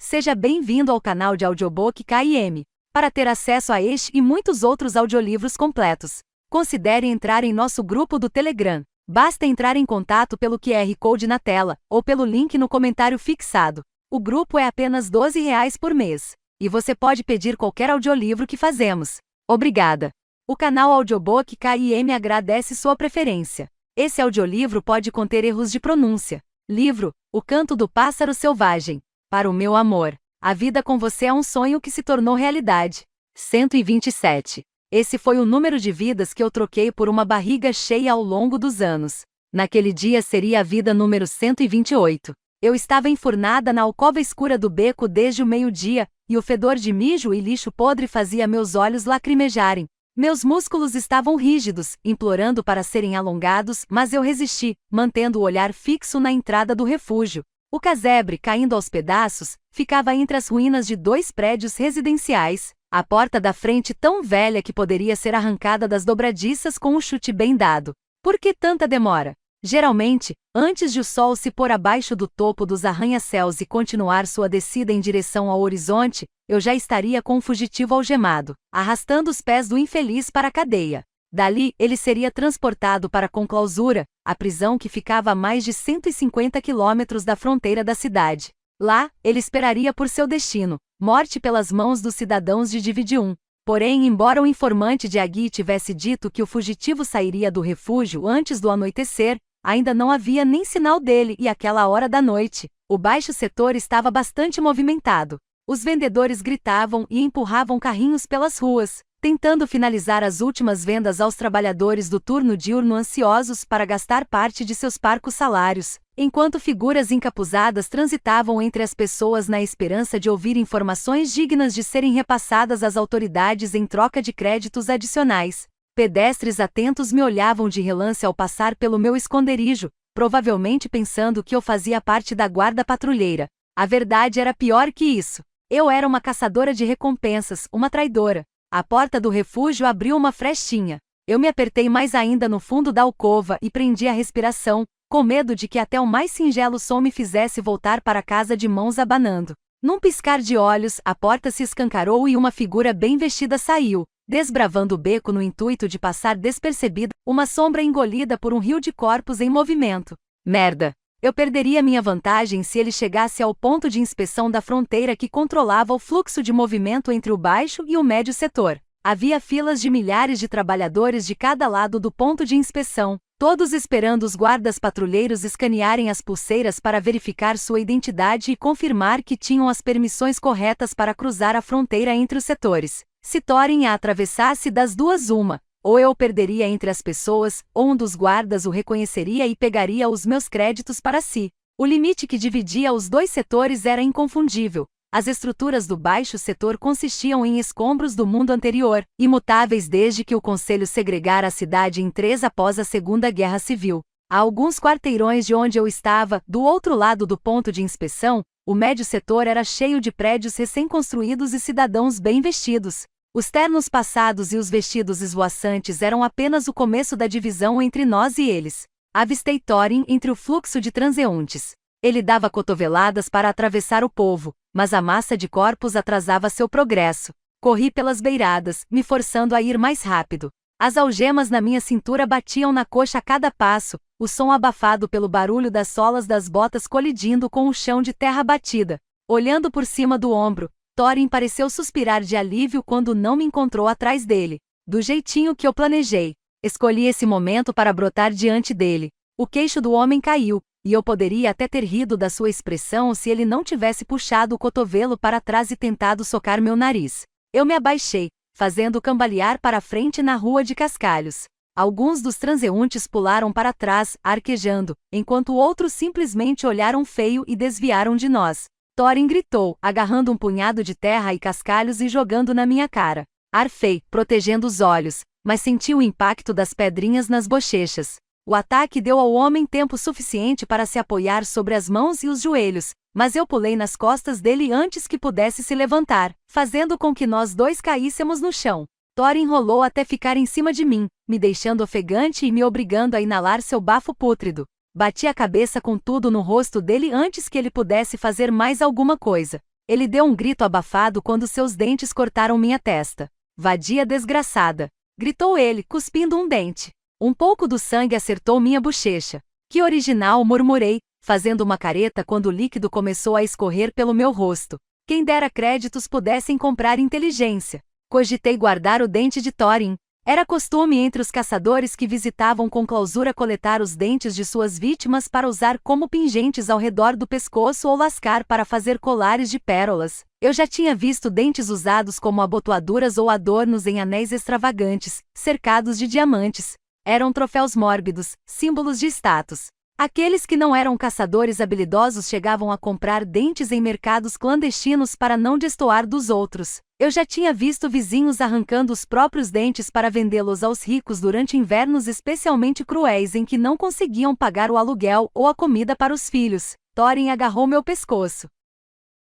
Seja bem-vindo ao canal de audiobook KM. Para ter acesso a este e muitos outros audiolivros completos, considere entrar em nosso grupo do Telegram. Basta entrar em contato pelo QR Code na tela, ou pelo link no comentário fixado. O grupo é apenas R$ 12 por mês. E você pode pedir qualquer audiolivro que fazemos. Obrigada! O canal Audiobook KM agradece sua preferência. Esse audiolivro pode conter erros de pronúncia. Livro: O Canto do Pássaro Selvagem. Para o meu amor. A vida com você é um sonho que se tornou realidade. 127. Esse foi o número de vidas que eu troquei por uma barriga cheia ao longo dos anos. Naquele dia seria a vida número 128. Eu estava enfurnada na alcova escura do beco desde o meio-dia, e o fedor de mijo e lixo podre fazia meus olhos lacrimejarem. Meus músculos estavam rígidos, implorando para serem alongados, mas eu resisti, mantendo o olhar fixo na entrada do refúgio. O casebre, caindo aos pedaços, ficava entre as ruínas de 2 prédios residenciais, a porta da frente tão velha que poderia ser arrancada das dobradiças com um chute bem dado. Por que tanta demora? Geralmente, antes de o sol se pôr abaixo do topo dos arranha-céus e continuar sua descida em direção ao horizonte, eu já estaria com o fugitivo algemado, arrastando os pés do infeliz para a cadeia. Dali, ele seria transportado para a conclausura, a prisão que ficava a mais de 150 quilômetros da fronteira da cidade. Lá, ele esperaria por seu destino, morte pelas mãos dos cidadãos de Dividium. Porém, embora o informante de Agui tivesse dito que o fugitivo sairia do refúgio antes do anoitecer, ainda não havia nem sinal dele e àquela hora da noite, o baixo setor estava bastante movimentado. Os vendedores gritavam e empurravam carrinhos pelas ruas, tentando finalizar as últimas vendas aos trabalhadores do turno diurno ansiosos para gastar parte de seus parcos salários, enquanto figuras encapuzadas transitavam entre as pessoas na esperança de ouvir informações dignas de serem repassadas às autoridades em troca de créditos adicionais. Pedestres atentos me olhavam de relance ao passar pelo meu esconderijo, provavelmente pensando que eu fazia parte da guarda patrulheira. A verdade era pior que isso. Eu era uma caçadora de recompensas, uma traidora. A porta do refúgio abriu uma frestinha. Eu me apertei mais ainda no fundo da alcova e prendi a respiração, com medo de que até o mais singelo som me fizesse voltar para casa de mãos abanando. Num piscar de olhos, a porta se escancarou e uma figura bem vestida saiu, desbravando o beco no intuito de passar despercebida, uma sombra engolida por um rio de corpos em movimento. Merda! Eu perderia minha vantagem se ele chegasse ao ponto de inspeção da fronteira que controlava o fluxo de movimento entre o baixo e o médio setor. Havia filas de milhares de trabalhadores de cada lado do ponto de inspeção, todos esperando os guardas patrulheiros escanearem as pulseiras para verificar sua identidade e confirmar que tinham as permissões corretas para cruzar a fronteira entre os setores. Se Thorin a atravessasse das duas uma, ou eu o perderia entre as pessoas, ou um dos guardas o reconheceria e pegaria os meus créditos para si. O limite que dividia os 2 setores era inconfundível. As estruturas do baixo setor consistiam em escombros do mundo anterior, imutáveis desde que o Conselho segregara a cidade em 3 após a Segunda Guerra Civil. A alguns quarteirões de onde eu estava, do outro lado do ponto de inspeção, o médio setor era cheio de prédios recém-construídos e cidadãos bem vestidos. Os ternos passados e os vestidos esvoaçantes eram apenas o começo da divisão entre nós e eles. Avistei Thorin entre o fluxo de transeuntes. Ele dava cotoveladas para atravessar o povo, mas a massa de corpos atrasava seu progresso. Corri pelas beiradas, me forçando a ir mais rápido. As algemas na minha cintura batiam na coxa a cada passo, o som abafado pelo barulho das solas das botas colidindo com o chão de terra batida. Olhando por cima do ombro, Thorin pareceu suspirar de alívio quando não me encontrou atrás dele. Do jeitinho que eu planejei. Escolhi esse momento para brotar diante dele. O queixo do homem caiu, e eu poderia até ter rido da sua expressão se ele não tivesse puxado o cotovelo para trás e tentado socar meu nariz. Eu me abaixei, fazendo cambalear para a frente na rua de cascalhos. Alguns dos transeuntes pularam para trás, arquejando, enquanto outros simplesmente olharam feio e desviaram de nós. Thorin gritou, agarrando um punhado de terra e cascalhos e jogando na minha cara. Arfei, protegendo os olhos, mas senti o impacto das pedrinhas nas bochechas. O ataque deu ao homem tempo suficiente para se apoiar sobre as mãos e os joelhos, mas eu pulei nas costas dele antes que pudesse se levantar, fazendo com que nós 2 caíssemos no chão. Thorin rolou até ficar em cima de mim, me deixando ofegante e me obrigando a inalar seu bafo pútrido. Bati a cabeça com tudo no rosto dele antes que ele pudesse fazer mais alguma coisa. Ele deu um grito abafado quando seus dentes cortaram minha testa. Vadia desgraçada! Gritou ele, cuspindo um dente. Um pouco do sangue acertou minha bochecha. Que original, murmurei, fazendo uma careta quando o líquido começou a escorrer pelo meu rosto. Quem dera créditos pudessem comprar inteligência. Cogitei guardar o dente de Thorin. Era costume entre os caçadores que visitavam com clausura coletar os dentes de suas vítimas para usar como pingentes ao redor do pescoço ou lascar para fazer colares de pérolas. Eu já tinha visto dentes usados como abotoaduras ou adornos em anéis extravagantes, cercados de diamantes. Eram troféus mórbidos, símbolos de status. Aqueles que não eram caçadores habilidosos chegavam a comprar dentes em mercados clandestinos para não destoar dos outros. Eu já tinha visto vizinhos arrancando os próprios dentes para vendê-los aos ricos durante invernos especialmente cruéis em que não conseguiam pagar o aluguel ou a comida para os filhos. Thorin agarrou meu pescoço,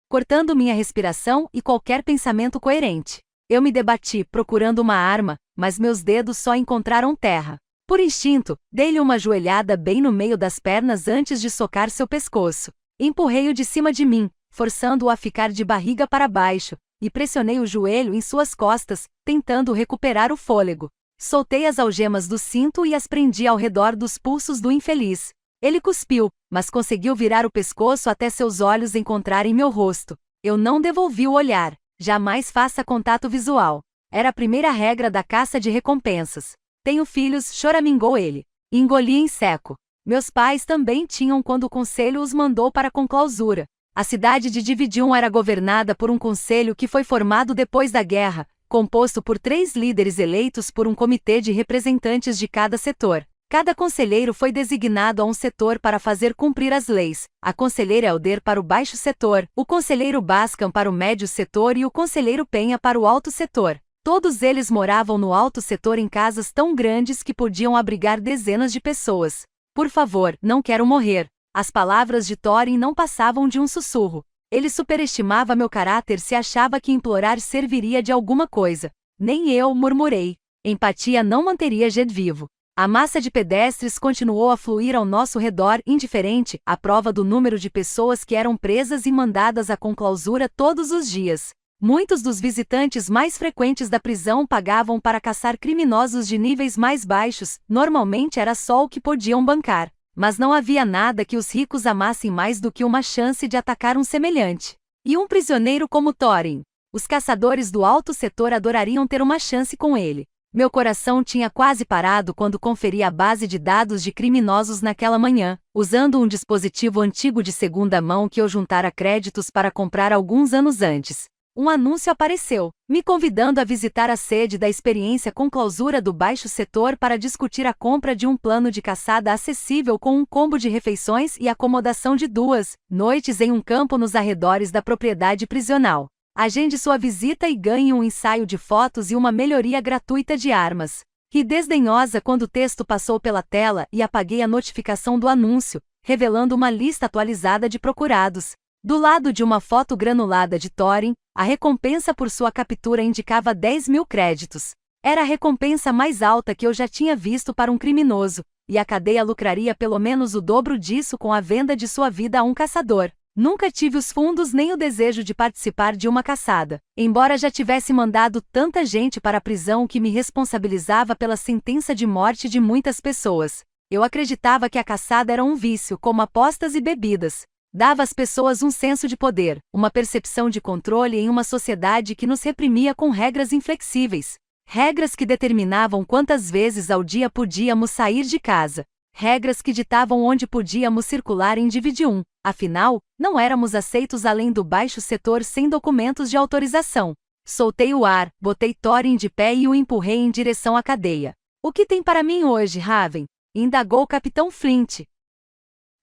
cortando minha respiração e qualquer pensamento coerente. Eu me debati, procurando uma arma, mas meus dedos só encontraram terra. Por instinto, dei-lhe uma joelhada bem no meio das pernas antes de socar seu pescoço. Empurrei-o de cima de mim, forçando-o a ficar de barriga para baixo, e pressionei o joelho em suas costas, tentando recuperar o fôlego. Soltei as algemas do cinto e as prendi ao redor dos pulsos do infeliz. Ele cuspiu, mas conseguiu virar o pescoço até seus olhos encontrarem meu rosto. Eu não devolvi o olhar. Jamais faça contato visual. Era a primeira regra da caça de recompensas. Tenho filhos, choramingou ele. Engoli em seco. Meus pais também tinham quando o conselho os mandou para com clausura. A cidade de Dividium era governada por um conselho que foi formado depois da guerra, composto por 3 líderes eleitos por um comitê de representantes de cada setor. Cada conselheiro foi designado a um setor para fazer cumprir as leis, a conselheira Elder para o baixo setor, o conselheiro Bascan para o médio setor e o conselheiro Penha para o alto setor. Todos eles moravam no alto setor em casas tão grandes que podiam abrigar dezenas de pessoas. Por favor, não quero morrer. As palavras de Thorin não passavam de um sussurro. Ele superestimava meu caráter se achava que implorar serviria de alguma coisa. Nem eu, murmurei. Empatia não manteria Jed vivo. A massa de pedestres continuou a fluir ao nosso redor indiferente, à prova do número de pessoas que eram presas e mandadas à conclausura todos os dias. Muitos dos visitantes mais frequentes da prisão pagavam para caçar criminosos de níveis mais baixos, normalmente era só o que podiam bancar. Mas não havia nada que os ricos amassem mais do que uma chance de atacar um semelhante. E um prisioneiro como Thorin. Os caçadores do alto setor adorariam ter uma chance com ele. Meu coração tinha quase parado quando conferi a base de dados de criminosos naquela manhã, usando um dispositivo antigo de segunda mão que eu juntara créditos para comprar alguns anos antes. Um anúncio apareceu, me convidando a visitar a sede da experiência com clausura do baixo setor para discutir a compra de um plano de caçada acessível com um combo de refeições e acomodação de 2 noites em um campo nos arredores da propriedade prisional. Agende sua visita e ganhe um ensaio de fotos e uma melhoria gratuita de armas. Ri desdenhosa quando o texto passou pela tela e apaguei a notificação do anúncio, revelando uma lista atualizada de procurados. Do lado de uma foto granulada de Thorin, a recompensa por sua captura indicava 10.000 créditos. Era a recompensa mais alta que eu já tinha visto para um criminoso, e a cadeia lucraria pelo menos o dobro disso com a venda de sua vida a um caçador. Nunca tive os fundos nem o desejo de participar de uma caçada, embora já tivesse mandado tanta gente para a prisão que me responsabilizava pela sentença de morte de muitas pessoas. Eu acreditava que a caçada era um vício, como apostas e bebidas. Dava às pessoas um senso de poder, uma percepção de controle em uma sociedade que nos reprimia com regras inflexíveis. Regras que determinavam quantas vezes ao dia podíamos sair de casa. Regras que ditavam onde podíamos circular em Dividium. Afinal, não éramos aceitos além do baixo setor sem documentos de autorização. Soltei o ar, botei Thorin de pé e o empurrei em direção à cadeia. O que tem para mim hoje, Raven? Indagou o capitão Flint,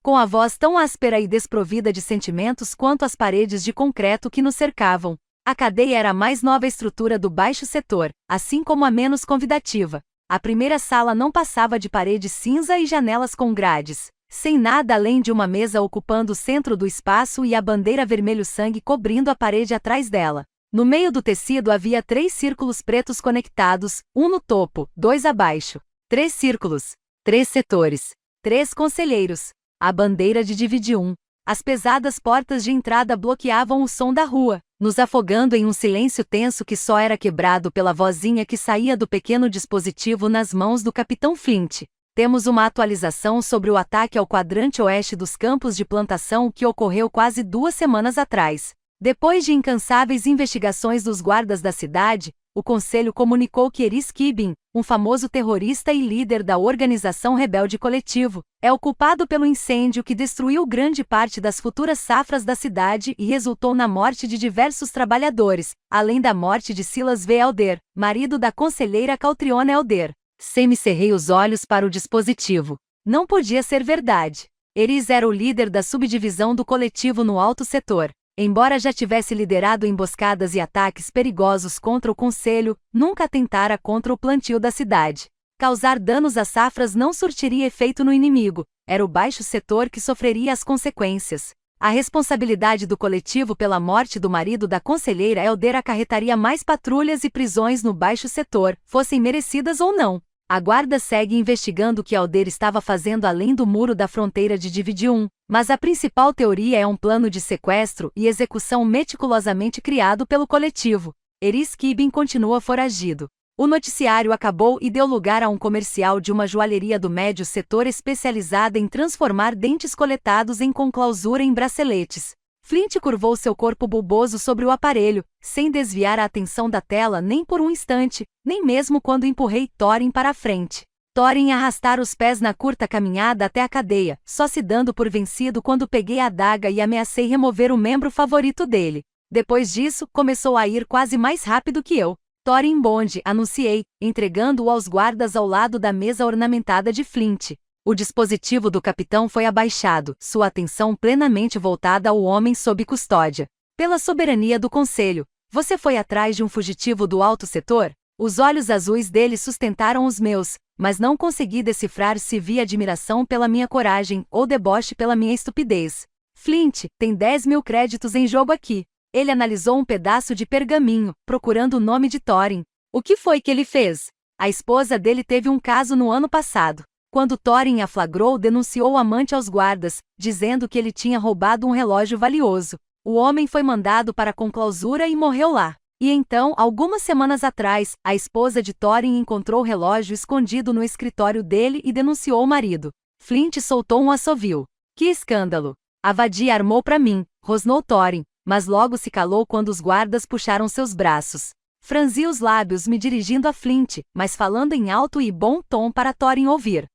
com a voz tão áspera e desprovida de sentimentos quanto as paredes de concreto que nos cercavam. A cadeia era a mais nova estrutura do baixo setor, assim como a menos convidativa. A primeira sala não passava de parede cinza e janelas com grades, sem nada além de uma mesa ocupando o centro do espaço e a bandeira vermelho-sangue cobrindo a parede atrás dela. No meio do tecido havia 3 círculos pretos conectados, um no topo, 2 abaixo. 3 círculos, 3 setores, 3 conselheiros. A bandeira de Dividium. As pesadas portas de entrada bloqueavam o som da rua, nos afogando em um silêncio tenso que só era quebrado pela vozinha que saía do pequeno dispositivo nas mãos do Capitão Flint. Temos uma atualização sobre o ataque ao quadrante oeste dos campos de plantação que ocorreu quase 2 semanas atrás. Depois de incansáveis investigações dos guardas da cidade, o Conselho comunicou que Eris Kibin, um famoso terrorista e líder da organização rebelde Coletivo, é o culpado pelo incêndio que destruiu grande parte das futuras safras da cidade e resultou na morte de diversos trabalhadores, além da morte de Silas V. Elder, marido da conselheira Cautriona Elder. Semi-cerrei os olhos para o dispositivo. Não podia ser verdade. Eris era o líder da subdivisão do Coletivo no alto setor. Embora já tivesse liderado emboscadas e ataques perigosos contra o Conselho, nunca atentara contra o plantio da cidade. Causar danos às safras não surtiria efeito no inimigo, era o baixo setor que sofreria as consequências. A responsabilidade do Coletivo pela morte do marido da conselheira Elder acarretaria mais patrulhas e prisões no baixo setor, fossem merecidas ou não. A guarda segue investigando o que Elder estava fazendo além do muro da fronteira de Dividium, mas a principal teoria é um plano de sequestro e execução meticulosamente criado pelo Coletivo. Eris Kibin continua foragido. O noticiário acabou e deu lugar a um comercial de uma joalheria do médio setor especializada em transformar dentes coletados em conclausura em braceletes. Flint curvou seu corpo bulboso sobre o aparelho, sem desviar a atenção da tela nem por um instante, nem mesmo quando empurrei Thorin para a frente. Thorin arrastara os pés na curta caminhada até a cadeia, só se dando por vencido quando peguei a adaga e ameacei remover o membro favorito dele. Depois disso, começou a ir quase mais rápido que eu. Thorin Bond, anunciei, entregando-o aos guardas ao lado da mesa ornamentada de Flint. O dispositivo do capitão foi abaixado, sua atenção plenamente voltada ao homem sob custódia. Pela soberania do Conselho, você foi atrás de um fugitivo do alto setor? Os olhos azuis dele sustentaram os meus, mas não consegui decifrar se via admiração pela minha coragem ou deboche pela minha estupidez. Flint, tem 10.000 créditos em jogo aqui. Ele analisou um pedaço de pergaminho, procurando o nome de Thorin. O que foi que ele fez? A esposa dele teve um caso no ano passado. Quando Thorin a flagrou, denunciou o amante aos guardas, dizendo que ele tinha roubado um relógio valioso. O homem foi mandado para a conclausura e morreu lá. E então, algumas semanas atrás, a esposa de Thorin encontrou o relógio escondido no escritório dele e denunciou o marido. Flint soltou um assovio. Que escândalo! A vadia armou para mim, rosnou Thorin, mas logo se calou quando os guardas puxaram seus braços. Franzi os lábios me dirigindo a Flint, mas falando em alto e bom tom para Thorin ouvir.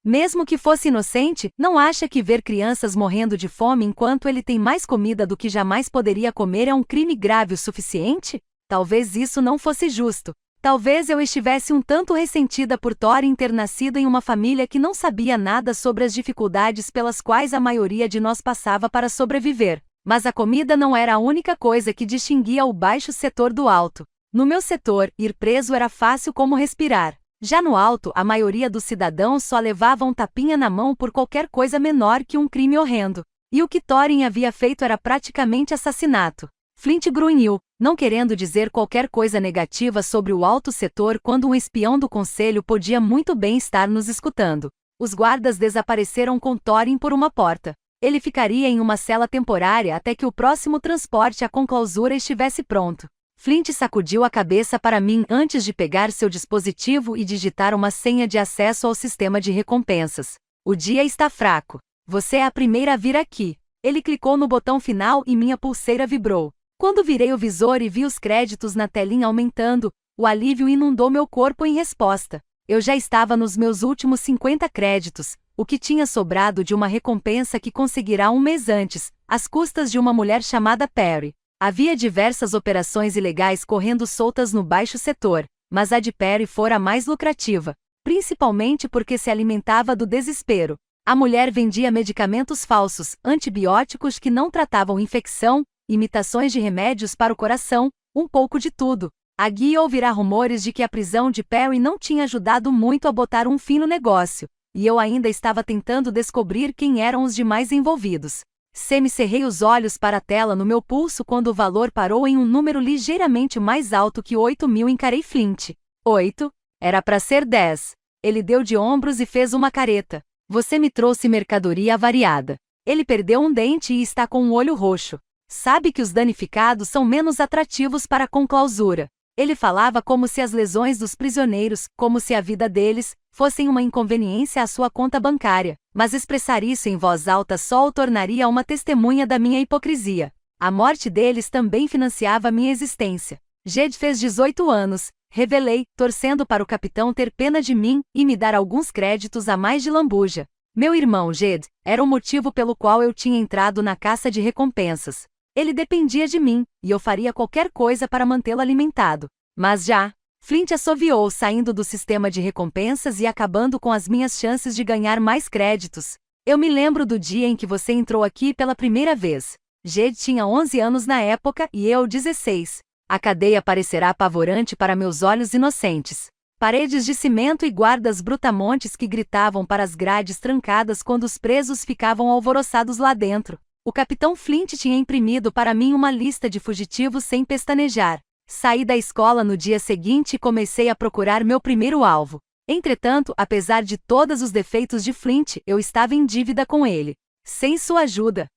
Mesmo que fosse inocente, não acha que ver crianças morrendo de fome enquanto ele tem mais comida do que jamais poderia comer é um crime grave o suficiente? Talvez isso não fosse justo. Talvez eu estivesse um tanto ressentida por Thorin ter nascido em uma família que não sabia nada sobre as dificuldades pelas quais a maioria de nós passava para sobreviver. Mas a comida não era a única coisa que distinguia o baixo setor do alto. No meu setor, ir preso era fácil como respirar. Já no alto, a maioria dos cidadãos só levava um tapinha na mão por qualquer coisa menor que um crime horrendo. E o que Thorin havia feito era praticamente assassinato. Flint grunhiu, não querendo dizer qualquer coisa negativa sobre o alto setor quando um espião do conselho podia muito bem estar nos escutando. Os guardas desapareceram com Thorin por uma porta. Ele ficaria em uma cela temporária até que o próximo transporte à conclausura estivesse pronto. Flint sacudiu a cabeça para mim antes de pegar seu dispositivo e digitar uma senha de acesso ao sistema de recompensas. O dia está fraco. Você é a primeira a vir aqui. Ele clicou no botão final e minha pulseira vibrou. Quando virei o visor e vi os créditos na telinha aumentando, o alívio inundou meu corpo em resposta. Eu já estava nos meus últimos 50 créditos, o que tinha sobrado de uma recompensa que conseguirá um mês antes, às custas de uma mulher chamada Perry. Havia diversas operações ilegais correndo soltas no baixo setor, mas a de Perry fora a mais lucrativa, principalmente porque se alimentava do desespero. A mulher vendia medicamentos falsos, antibióticos que não tratavam infecção, imitações de remédios para o coração, um pouco de tudo. A guia ouvirá rumores de que a prisão de Perry não tinha ajudado muito a botar um fim no negócio, e eu ainda estava tentando descobrir quem eram os demais envolvidos. Semi-cerrei os olhos para a tela no meu pulso quando o valor parou em um número ligeiramente mais alto que 8.000. Encarei Flint. 8? Era para ser 10. Ele deu de ombros e fez uma careta. Você me trouxe mercadoria avariada. Ele perdeu um dente e está com um olho roxo. Sabe que os danificados são menos atrativos para a conclausura. Ele falava como se as lesões dos prisioneiros, como se a vida deles, fossem uma inconveniência à sua conta bancária, mas expressar isso em voz alta só o tornaria uma testemunha da minha hipocrisia. A morte deles também financiava minha existência. Jed fez 18 anos, revelei, torcendo para o capitão ter pena de mim e me dar alguns créditos a mais de lambuja. Meu irmão Jed era o motivo pelo qual eu tinha entrado na caça de recompensas. Ele dependia de mim, e eu faria qualquer coisa para mantê-lo alimentado. Mas já, Flint assoviou saindo do sistema de recompensas e acabando com as minhas chances de ganhar mais créditos. Eu me lembro do dia em que você entrou aqui pela primeira vez. Jed tinha 11 anos na época e eu 16. A cadeia parecerá apavorante para meus olhos inocentes. Paredes de cimento e guardas brutamontes que gritavam para as grades trancadas quando os presos ficavam alvoroçados lá dentro. O capitão Flint tinha imprimido para mim uma lista de fugitivos sem pestanejar. Saí da escola no dia seguinte e comecei a procurar meu primeiro alvo. Entretanto, apesar de todos os defeitos de Flint, eu estava em dívida com ele. Sem sua ajuda,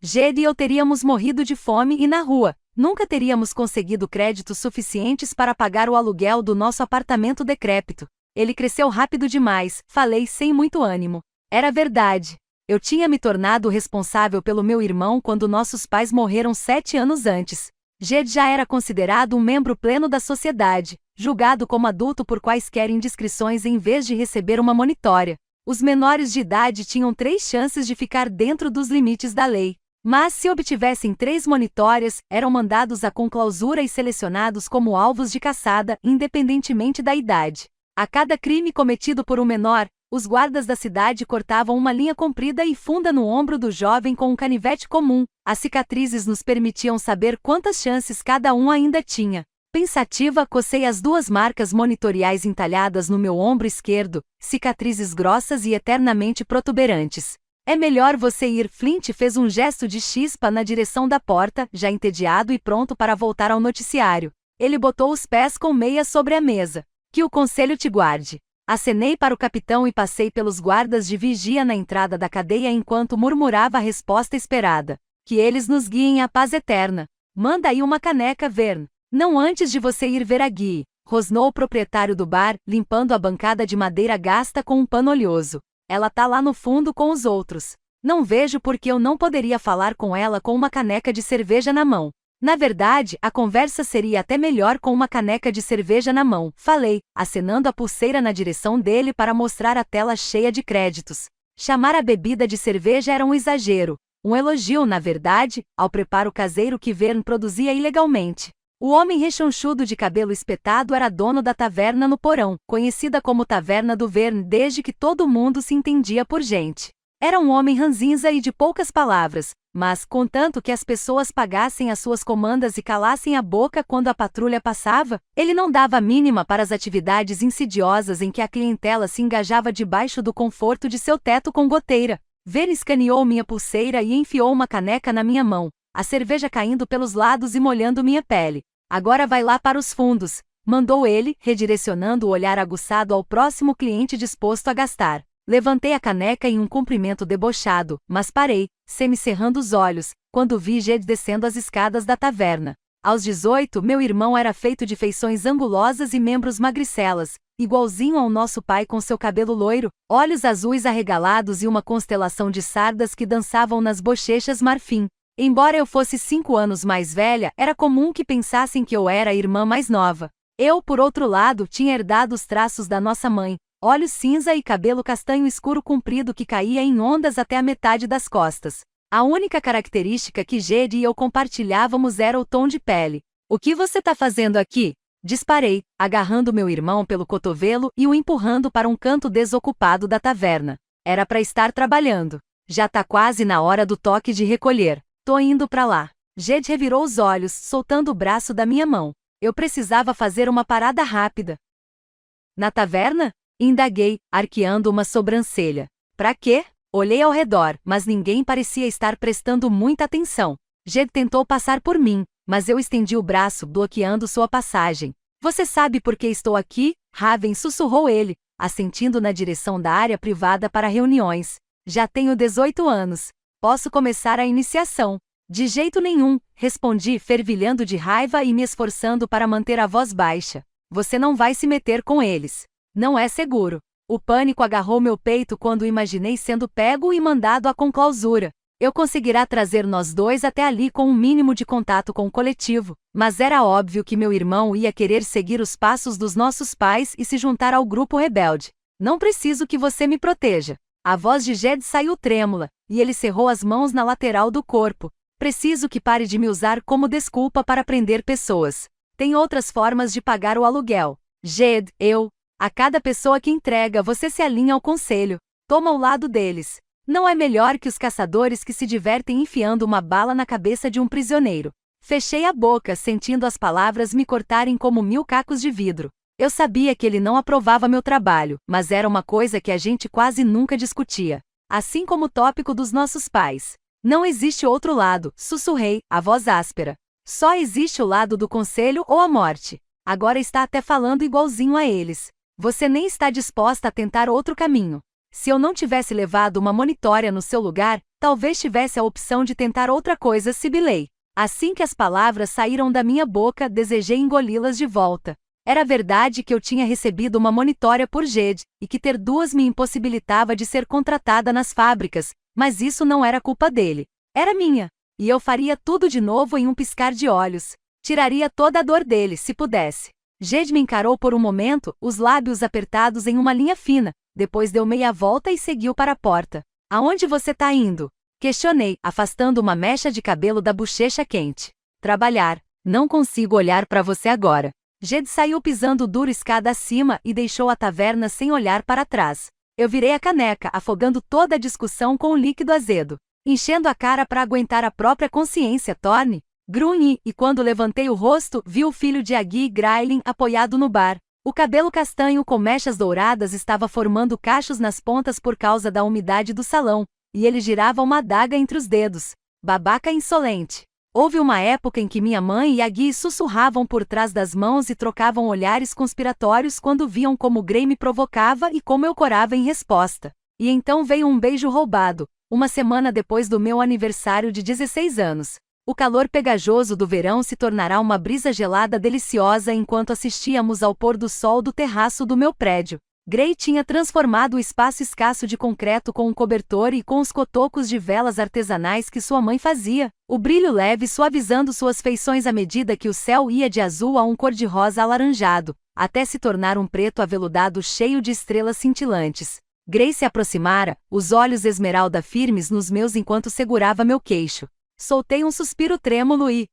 Jed e eu teríamos morrido de fome e na rua. Nunca teríamos conseguido créditos suficientes para pagar o aluguel do nosso apartamento decrépito. Ele cresceu rápido demais, falei sem muito ânimo. Era verdade. Eu tinha me tornado responsável pelo meu irmão quando nossos pais morreram 7 anos antes. Jed já era considerado um membro pleno da sociedade, julgado como adulto por quaisquer indiscrições em vez de receber uma monitória. Os menores de idade tinham 3 chances de ficar dentro dos limites da lei. Mas se obtivessem 3 monitórias, eram mandados à conclausura e selecionados como alvos de caçada, independentemente da idade. A cada crime cometido por um menor, os guardas da cidade cortavam uma linha comprida e funda no ombro do jovem com um canivete comum. As cicatrizes nos permitiam saber quantas chances cada um ainda tinha. Pensativa, cocei as 2 marcas monitoriais entalhadas no meu ombro esquerdo, cicatrizes grossas e eternamente protuberantes. É melhor você ir. Flint fez um gesto de chispa na direção da porta, já entediado e pronto para voltar ao noticiário. Ele botou os pés com meia sobre a mesa. Que o conselho te guarde. Acenei para o capitão e passei pelos guardas de vigia na entrada da cadeia enquanto murmurava a resposta esperada. Que eles nos guiem à paz eterna. Manda aí uma caneca, Vern. Não antes de você ir ver a Guy, rosnou o proprietário do bar, limpando a bancada de madeira gasta com um pano oleoso. Ela tá lá no fundo com os outros. Não vejo por que eu não poderia falar com ela com uma caneca de cerveja na mão. Na verdade, a conversa seria até melhor com uma caneca de cerveja na mão, falei, acenando a pulseira na direção dele para mostrar a tela cheia de créditos. Chamar a bebida de cerveja era um exagero, um elogio na verdade, ao preparo caseiro que Vern produzia ilegalmente. O homem rechonchudo de cabelo espetado era dono da taverna no porão, conhecida como Taverna do Vern desde que todo mundo se entendia por gente. Era um homem ranzinza e de poucas palavras, mas, contanto que as pessoas pagassem as suas comandas e calassem a boca quando a patrulha passava, ele não dava a mínima para as atividades insidiosas em que a clientela se engajava debaixo do conforto de seu teto com goteira. Vern escaneou minha pulseira e enfiou uma caneca na minha mão, a cerveja caindo pelos lados e molhando minha pele. Agora vai lá para os fundos, mandou ele, redirecionando o olhar aguçado ao próximo cliente disposto a gastar. Levantei a caneca em um cumprimento debochado, mas parei, semicerrando os olhos, quando vi Jed descendo as escadas da taverna. Aos 18, meu irmão era feito de feições angulosas e membros magricelas, igualzinho ao nosso pai com seu cabelo loiro, olhos azuis arregalados e uma constelação de sardas que dançavam nas bochechas marfim. Embora eu fosse 5 anos mais velha, era comum que pensassem que eu era a irmã mais nova. Eu, por outro lado, tinha herdado os traços da nossa mãe, olhos cinza e cabelo castanho escuro comprido que caía em ondas até a metade das costas. A única característica que Jed e eu compartilhávamos era o tom de pele. O que você tá fazendo aqui? Disparei, agarrando meu irmão pelo cotovelo e o empurrando para um canto desocupado da taverna. Era para estar trabalhando. Já tá quase na hora do toque de recolher. Tô indo pra lá. Jed revirou os olhos, soltando o braço da minha mão. Eu precisava fazer uma parada rápida. Na taverna? Indaguei, arqueando uma sobrancelha. Pra quê? Olhei ao redor, mas ninguém parecia estar prestando muita atenção. Jed tentou passar por mim, mas eu estendi o braço, bloqueando sua passagem. Você sabe por que estou aqui? Raven sussurrou ele, assentindo na direção da área privada para reuniões. Já tenho 18 anos. Posso começar a iniciação. De jeito nenhum, respondi, fervilhando de raiva e me esforçando para manter a voz baixa. Você não vai se meter com eles. Não é seguro. O pânico agarrou meu peito quando imaginei sendo pego e mandado à conclausura. Eu conseguirá trazer nós dois até ali com um mínimo de contato com o coletivo, mas era óbvio que meu irmão ia querer seguir os passos dos nossos pais e se juntar ao grupo rebelde. Não preciso que você me proteja. A voz de Jed saiu trêmula, e ele cerrou as mãos na lateral do corpo. Preciso que pare de me usar como desculpa para prender pessoas. Tem outras formas de pagar o aluguel. Jed, a cada pessoa que entrega, você se alinha ao conselho. Toma o lado deles. Não é melhor que os caçadores que se divertem enfiando uma bala na cabeça de um prisioneiro. Fechei a boca, sentindo as palavras me cortarem como 1000 cacos de vidro. Eu sabia que ele não aprovava meu trabalho, mas era uma coisa que a gente quase nunca discutia. Assim como o tópico dos nossos pais. Não existe outro lado, sussurrei, a voz áspera. Só existe o lado do conselho ou a morte. Agora está até falando igualzinho a eles. Você nem está disposta a tentar outro caminho. Se eu não tivesse levado uma monitória no seu lugar, talvez tivesse a opção de tentar outra coisa, sibilei. Assim que as palavras saíram da minha boca, desejei engoli-las de volta. Era verdade que eu tinha recebido uma monitória por Jed, e que ter duas me impossibilitava de ser contratada nas fábricas, mas isso não era culpa dele. Era minha. E eu faria tudo de novo em um piscar de olhos. Tiraria toda a dor dele, se pudesse. Jed me encarou por um momento, os lábios apertados em uma linha fina. Depois deu meia volta e seguiu para a porta. Aonde você tá indo? Questionei, afastando uma mecha de cabelo da bochecha quente. Trabalhar. Não consigo olhar para você agora. Jed saiu pisando duro escada acima e deixou a taverna sem olhar para trás. Eu virei a caneca, afogando toda a discussão com um líquido azedo. Enchendo a cara para aguentar a própria consciência, Thorne. Grunhi, e quando levantei o rosto, vi o filho de Agi Graylin apoiado no bar. O cabelo castanho com mechas douradas estava formando cachos nas pontas por causa da umidade do salão, e ele girava uma adaga entre os dedos. Babaca insolente. Houve uma época em que minha mãe e Agi sussurravam por trás das mãos e trocavam olhares conspiratórios quando viam como Gray me provocava e como eu corava em resposta. E então veio um beijo roubado, uma semana depois do meu aniversário de 16 anos. O calor pegajoso do verão se tornará uma brisa gelada deliciosa enquanto assistíamos ao pôr do sol do terraço do meu prédio. Gray tinha transformado o espaço escasso de concreto com um cobertor e com os cotocos de velas artesanais que sua mãe fazia, o brilho leve suavizando suas feições à medida que o céu ia de azul a um cor-de-rosa alaranjado, até se tornar um preto aveludado cheio de estrelas cintilantes. Gray se aproximara, os olhos esmeralda firmes nos meus enquanto segurava meu queixo. Soltei um suspiro trêmulo e...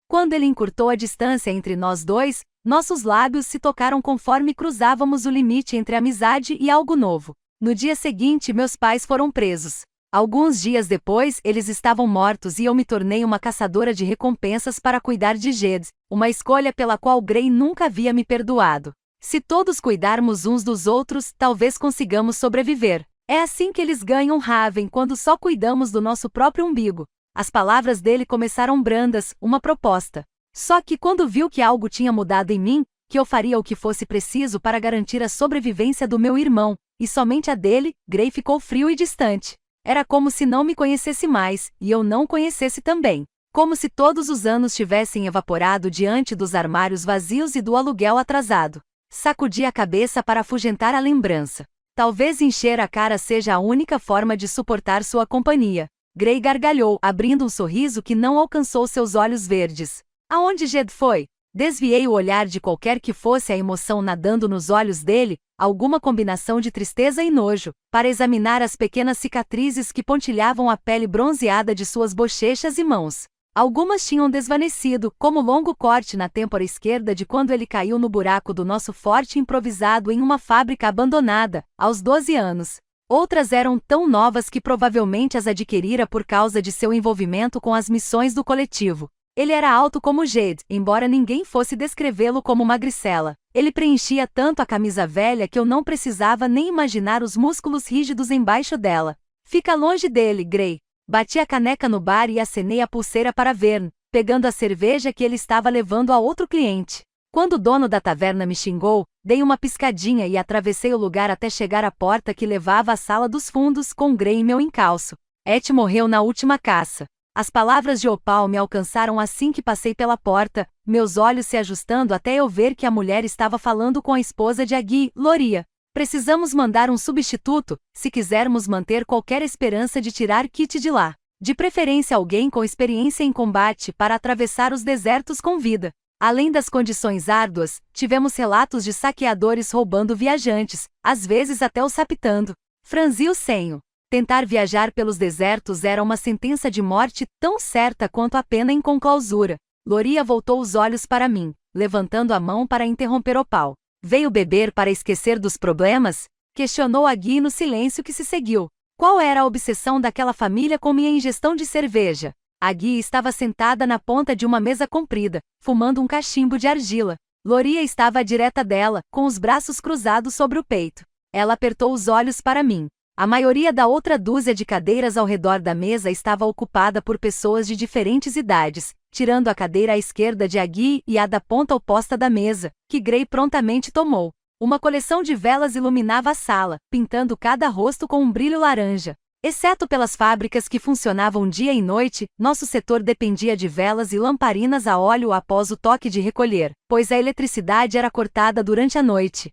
Quando ele encurtou a distância entre nós dois, nossos lábios se tocaram conforme cruzávamos o limite entre amizade e algo novo. No dia seguinte, meus pais foram presos. Alguns dias depois, eles estavam mortos e eu me tornei uma caçadora de recompensas para cuidar de Jed, uma escolha pela qual Gray nunca havia me perdoado. Se todos cuidarmos uns dos outros, talvez consigamos sobreviver. É assim que eles ganham Raven quando só cuidamos do nosso próprio umbigo. As palavras dele começaram brandas, uma proposta. Só que quando viu que algo tinha mudado em mim, que eu faria o que fosse preciso para garantir a sobrevivência do meu irmão, e somente a dele, Gray ficou frio e distante. Era como se não me conhecesse mais, e eu não conhecesse também. Como se todos os anos tivessem evaporado diante dos armários vazios e do aluguel atrasado. Sacudi a cabeça para afugentar a lembrança. Talvez encher a cara seja a única forma de suportar sua companhia. Gray gargalhou, abrindo um sorriso que não alcançou seus olhos verdes. Aonde Jed foi? Desviei o olhar de qualquer que fosse a emoção nadando nos olhos dele, alguma combinação de tristeza e nojo, para examinar as pequenas cicatrizes que pontilhavam a pele bronzeada de suas bochechas e mãos. Algumas tinham desvanecido, como o longo corte na têmpora esquerda de quando ele caiu no buraco do nosso forte improvisado em uma fábrica abandonada, aos 12 anos. Outras eram tão novas que provavelmente as adquirira por causa de seu envolvimento com as missões do coletivo. Ele era alto como Jed, embora ninguém fosse descrevê-lo como magricela. Ele preenchia tanto a camisa velha que eu não precisava nem imaginar os músculos rígidos embaixo dela. Fica longe dele, Gray. Bati a caneca no bar e acenei a pulseira para Vern, pegando a cerveja que ele estava levando a outro cliente. Quando o dono da taverna me xingou, Dei uma piscadinha e atravessei o lugar até chegar à porta que levava à sala dos fundos com Gray em meu encalço. Et morreu na última caça. As palavras de Opal me alcançaram assim que passei pela porta, meus olhos se ajustando até eu ver que a mulher estava falando com a esposa de Agui, Loria. Precisamos mandar um substituto, se quisermos manter qualquer esperança de tirar Kit de lá. De preferência alguém com experiência em combate para atravessar os desertos com vida. Além das condições árduas, tivemos relatos de saqueadores roubando viajantes, às vezes até os raptando. Franzi o senho. Tentar viajar pelos desertos era uma sentença de morte tão certa quanto a pena em conclausura. Loria voltou os olhos para mim, levantando a mão para interromper Opal. Veio beber para esquecer dos problemas? Questionou Agui no silêncio que se seguiu. Qual era a obsessão daquela família com minha ingestão de cerveja? Agui estava sentada na ponta de uma mesa comprida, fumando um cachimbo de argila. Loria estava à direta dela, com os braços cruzados sobre o peito. Ela apertou os olhos para mim. A maioria da outra dúzia de cadeiras ao redor da mesa estava ocupada por pessoas de diferentes idades, tirando a cadeira à esquerda de Agui e a da ponta oposta da mesa, que Gray prontamente tomou. Uma coleção de velas iluminava a sala, pintando cada rosto com um brilho laranja. Exceto pelas fábricas que funcionavam dia e noite, nosso setor dependia de velas e lamparinas a óleo após o toque de recolher, pois a eletricidade era cortada durante a noite.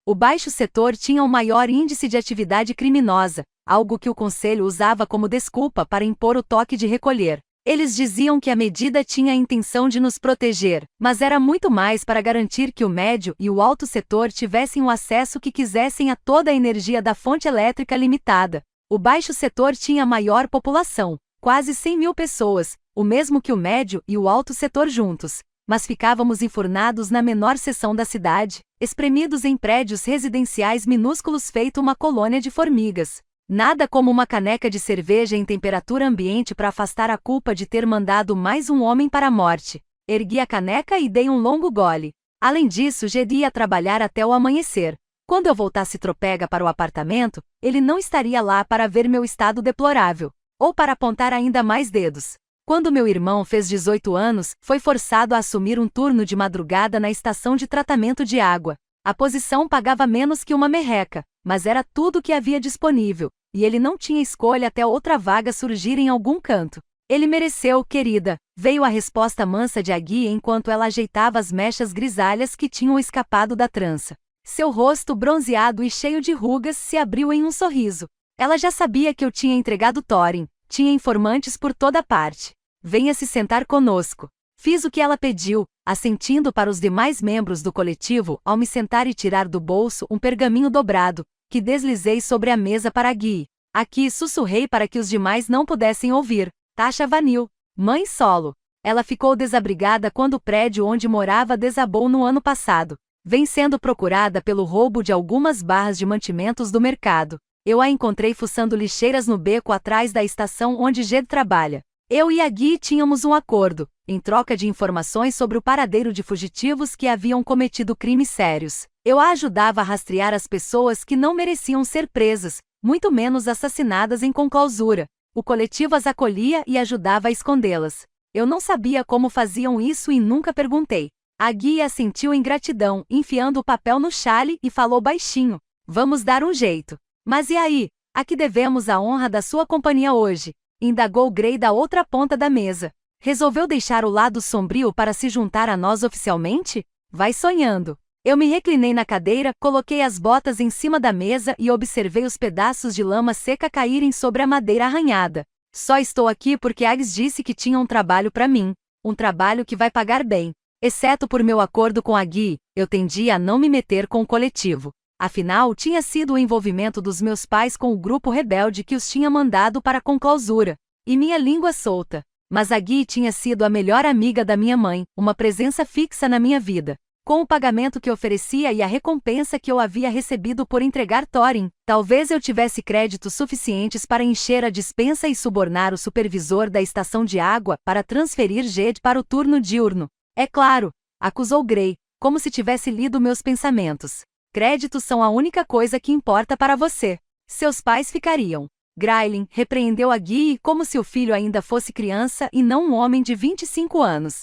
O baixo setor tinha o maior índice de atividade criminosa, algo que o conselho usava como desculpa para impor o toque de recolher. Eles diziam que a medida tinha a intenção de nos proteger, mas era muito mais para garantir que o médio e o alto setor tivessem o acesso que quisessem a toda a energia da fonte elétrica limitada. O baixo setor tinha maior população, quase 100.000 pessoas, o mesmo que o médio e o alto setor juntos, mas ficávamos enfurnados na menor seção da cidade, espremidos em prédios residenciais minúsculos feito uma colônia de formigas. Nada como uma caneca de cerveja em temperatura ambiente para afastar a culpa de ter mandado mais um homem para a morte. Ergui a caneca e dei um longo gole. Além disso, Jedi ia trabalhar até o amanhecer. Quando eu voltasse tropega para o apartamento, ele não estaria lá para ver meu estado deplorável, ou para apontar ainda mais dedos. Quando meu irmão fez 18 anos, foi forçado a assumir um turno de madrugada na estação de tratamento de água. A posição pagava menos que uma merreca, mas era tudo o que havia disponível, e ele não tinha escolha até outra vaga surgir em algum canto. Ele mereceu, querida, veio a resposta mansa de Agui enquanto ela ajeitava as mechas grisalhas que tinham escapado da trança. Seu rosto bronzeado e cheio de rugas se abriu em um sorriso. Ela já sabia que eu tinha entregado Thorin, tinha informantes por toda parte. Venha se sentar conosco. Fiz o que ela pediu, assentindo para os demais membros do coletivo ao me sentar e tirar do bolso um pergaminho dobrado, que deslizei sobre a mesa para Agui. Aqui sussurrei para que os demais não pudessem ouvir. Tasha Vanil, mãe solo. Ela ficou desabrigada quando o prédio onde morava desabou no ano passado. Vem sendo procurada pelo roubo de algumas barras de mantimentos do mercado. Eu a encontrei fuçando lixeiras no beco atrás da estação onde Jed trabalha. Eu e Agui tínhamos um acordo, em troca de informações sobre o paradeiro de fugitivos que haviam cometido crimes sérios. Eu a ajudava a rastrear as pessoas que não mereciam ser presas, muito menos assassinadas em conclausura. O coletivo as acolhia e ajudava a escondê-las. Eu não sabia como faziam isso e nunca perguntei. Agui assentiu em gratidão, enfiando o papel no chale e falou baixinho. Vamos dar um jeito. Mas e aí? A que devemos a honra da sua companhia hoje? Indagou Gray da outra ponta da mesa. Resolveu deixar o lado sombrio para se juntar a nós oficialmente? Vai sonhando. Eu me reclinei na cadeira, coloquei as botas em cima da mesa e observei os pedaços de lama seca caírem sobre a madeira arranhada. Só estou aqui porque Agnes disse que tinha um trabalho para mim. Um trabalho que vai pagar bem. Exceto por meu acordo com Agui, eu tendia a não me meter com o coletivo. Afinal, tinha sido o envolvimento dos meus pais com o grupo rebelde que os tinha mandado para a conclausura. E minha língua solta. Mas Agui tinha sido a melhor amiga da minha mãe, uma presença fixa na minha vida. Com o pagamento que oferecia e a recompensa que eu havia recebido por entregar Thorin, talvez eu tivesse créditos suficientes para encher a despensa e subornar o supervisor da estação de água para transferir Jed para o turno diurno. É claro, acusou Gray, como se tivesse lido meus pensamentos. Créditos são a única coisa que importa para você. Seus pais ficariam. Graelyn repreendeu Agui como se o filho ainda fosse criança e não um homem de 25 anos.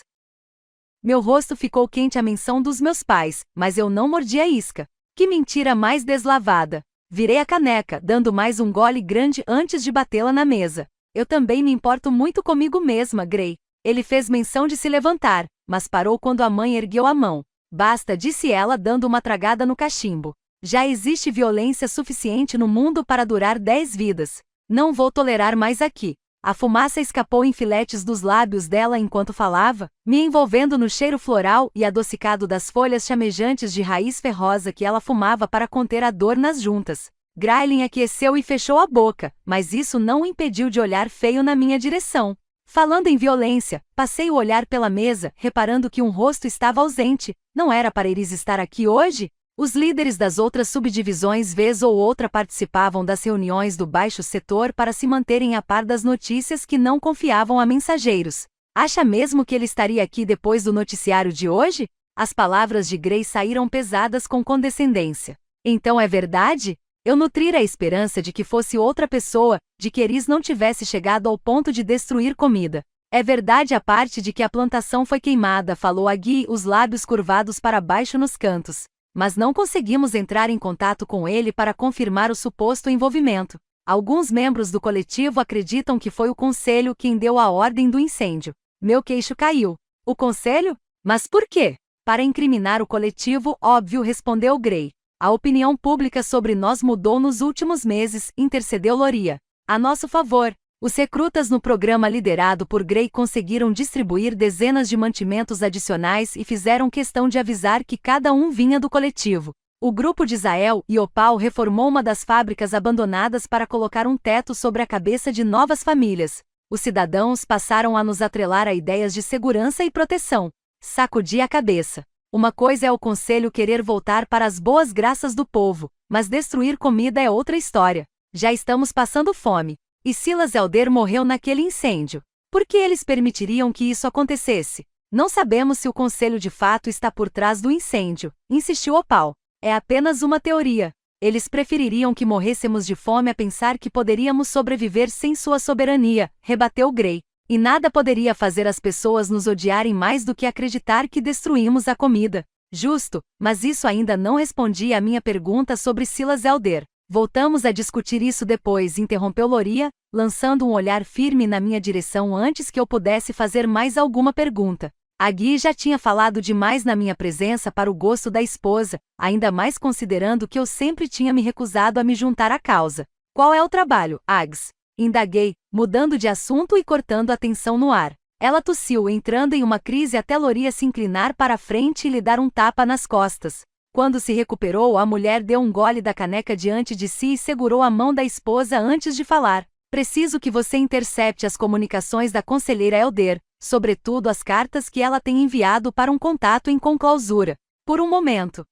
Meu rosto ficou quente à menção dos meus pais, mas eu não mordi a isca. Que mentira mais deslavada! Virei a caneca, dando mais um gole grande antes de batê-la na mesa. Eu também me importo muito comigo mesma, Gray. Ele fez menção de se levantar, mas parou quando a mãe ergueu a mão. Basta, disse ela dando uma tragada no cachimbo. Já existe violência suficiente no mundo para durar 10 vidas. Não vou tolerar mais aqui. A fumaça escapou em filetes dos lábios dela enquanto falava, me envolvendo no cheiro floral e adocicado das folhas chamejantes de raiz ferrosa que ela fumava para conter a dor nas juntas. Graylin aqueceu e fechou a boca, mas isso não o impediu de olhar feio na minha direção. Falando em violência, passei o olhar pela mesa, reparando que um rosto estava ausente. Não era para Iris estar aqui hoje? Os líderes das outras subdivisões vez ou outra participavam das reuniões do baixo setor para se manterem a par das notícias que não confiavam a mensageiros. Acha mesmo que ele estaria aqui depois do noticiário de hoje? As palavras de Gray saíram pesadas com condescendência. Então é verdade? Eu nutrira a esperança de que fosse outra pessoa, de que Iris não tivesse chegado ao ponto de destruir comida. É verdade a parte de que a plantação foi queimada, falou a Guy, os lábios curvados para baixo nos cantos. Mas não conseguimos entrar em contato com ele para confirmar o suposto envolvimento. Alguns membros do coletivo acreditam que foi o conselho quem deu a ordem do incêndio. Meu queixo caiu. O conselho? Mas por quê? Para incriminar o coletivo, óbvio, respondeu Gray. A opinião pública sobre nós mudou nos últimos meses, intercedeu Loria. A nosso favor, os recrutas no programa liderado por Gray conseguiram distribuir dezenas de mantimentos adicionais e fizeram questão de avisar que cada um vinha do coletivo. O grupo de Zael e Opal reformou uma das fábricas abandonadas para colocar um teto sobre a cabeça de novas famílias. Os cidadãos passaram a nos atrelar a ideias de segurança e proteção. Sacudi a cabeça. Uma coisa é o conselho querer voltar para as boas graças do povo, mas destruir comida é outra história. Já estamos passando fome. E Silas Elder morreu naquele incêndio. Por que eles permitiriam que isso acontecesse? Não sabemos se o conselho de fato está por trás do incêndio, insistiu Opal. É apenas uma teoria. Eles prefeririam que morrêssemos de fome a pensar que poderíamos sobreviver sem sua soberania, rebateu Gray. E nada poderia fazer as pessoas nos odiarem mais do que acreditar que destruímos a comida. Justo, mas isso ainda não respondia à minha pergunta sobre Silas Elder. Voltamos a discutir isso depois, interrompeu Loria, lançando um olhar firme na minha direção antes que eu pudesse fazer mais alguma pergunta. A Guy já tinha falado demais na minha presença para o gosto da esposa, ainda mais considerando que eu sempre tinha me recusado a me juntar à causa. Qual é o trabalho, Ags? Indaguei, mudando de assunto e cortando a tensão no ar. Ela tossiu, entrando em uma crise até Loria se inclinar para a frente e lhe dar um tapa nas costas. Quando se recuperou, a mulher deu um gole da caneca diante de si e segurou a mão da esposa antes de falar. Preciso que você intercepte as comunicações da conselheira Elder, sobretudo as cartas que ela tem enviado para um contato em conclausura. Por um momento.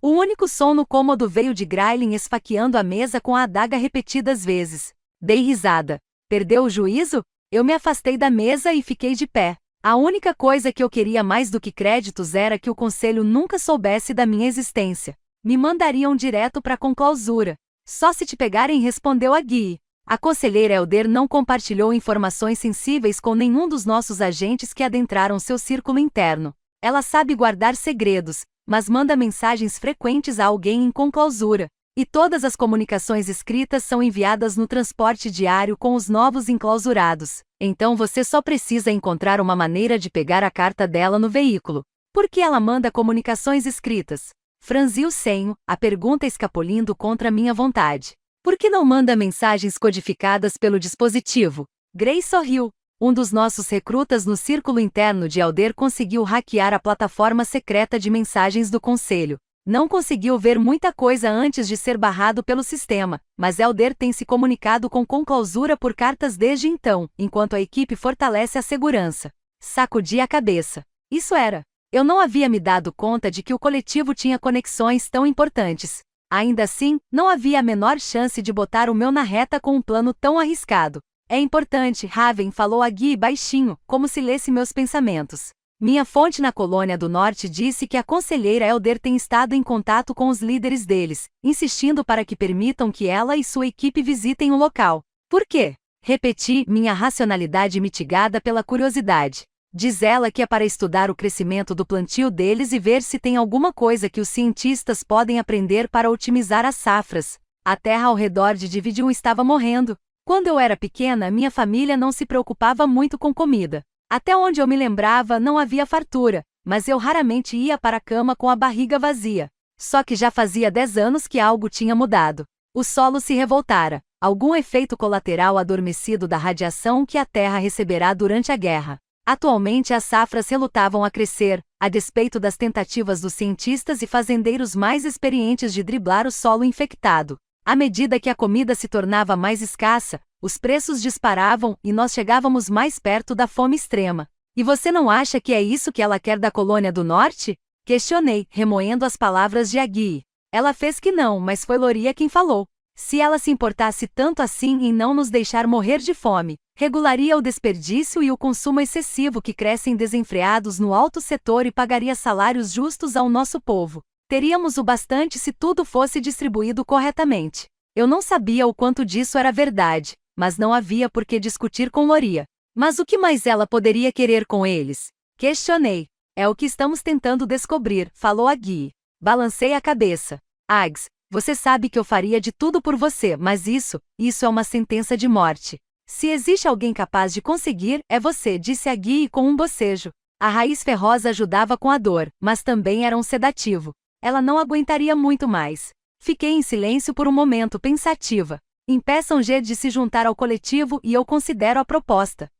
O único som no cômodo veio de Graylin esfaqueando a mesa com a adaga repetidas vezes. Dei risada. Perdeu o juízo? Eu me afastei da mesa e fiquei de pé. A única coisa que eu queria mais do que créditos era que o conselho nunca soubesse da minha existência. Me mandariam direto para a conclausura. Só se te pegarem, respondeu a Guy. A conselheira Elder não compartilhou informações sensíveis com nenhum dos nossos agentes que adentraram seu círculo interno. Ela sabe guardar segredos, mas manda mensagens frequentes a alguém em conclausura. E todas as comunicações escritas são enviadas no transporte diário com os novos enclausurados. Então você só precisa encontrar uma maneira de pegar a carta dela no veículo. Por que ela manda comunicações escritas? Franzi o senho, a pergunta escapulindo contra minha vontade. Por que não manda mensagens codificadas pelo dispositivo? Gray sorriu. Um dos nossos recrutas no círculo interno de Elder conseguiu hackear a plataforma secreta de mensagens do Conselho. Não conseguiu ver muita coisa antes de ser barrado pelo sistema, mas Elder tem se comunicado com conclausura por cartas desde então, enquanto a equipe fortalece a segurança. Sacudi a cabeça. Isso era. Eu não havia me dado conta de que o coletivo tinha conexões tão importantes. Ainda assim, não havia a menor chance de botar o meu na reta com um plano tão arriscado. É importante, Raven, falou a Guy baixinho, como se lesse meus pensamentos. Minha fonte na Colônia do Norte disse que a conselheira Elder tem estado em contato com os líderes deles, insistindo para que permitam que ela e sua equipe visitem o local. Por quê? Repeti, minha racionalidade mitigada pela curiosidade. Diz ela que é para estudar o crescimento do plantio deles e ver se tem alguma coisa que os cientistas podem aprender para otimizar as safras. A terra ao redor de Dividium estava morrendo. Quando eu era pequena, minha família não se preocupava muito com comida. Até onde eu me lembrava, não havia fartura, mas eu raramente ia para a cama com a barriga vazia. Só que já fazia 10 anos que algo tinha mudado. O solo se revoltara, algum efeito colateral adormecido da radiação que a terra receberá durante a guerra. Atualmente as safras relutavam a crescer, a despeito das tentativas dos cientistas e fazendeiros mais experientes de driblar o solo infectado. À medida que a comida se tornava mais escassa, os preços disparavam e nós chegávamos mais perto da fome extrema. E você não acha que é isso que ela quer da colônia do norte? Questionei, remoendo as palavras de Agui. Ela fez que não, mas foi Loria quem falou. Se ela se importasse tanto assim em não nos deixar morrer de fome, regularia o desperdício e o consumo excessivo que crescem desenfreados no alto setor e pagaria salários justos ao nosso povo. Teríamos o bastante se tudo fosse distribuído corretamente. Eu não sabia o quanto disso era verdade, mas não havia por que discutir com Loria. Mas o que mais ela poderia querer com eles? Questionei. É o que estamos tentando descobrir, falou Agui. Balancei a cabeça. Ags, você sabe que eu faria de tudo por você, mas isso é uma sentença de morte. Se existe alguém capaz de conseguir, é você, disse Agui com um bocejo. A raiz ferrosa ajudava com a dor, mas também era um sedativo. Ela não aguentaria muito mais. Fiquei em silêncio por um momento, pensativa. Impeçam G de se juntar ao coletivo e eu considero a proposta.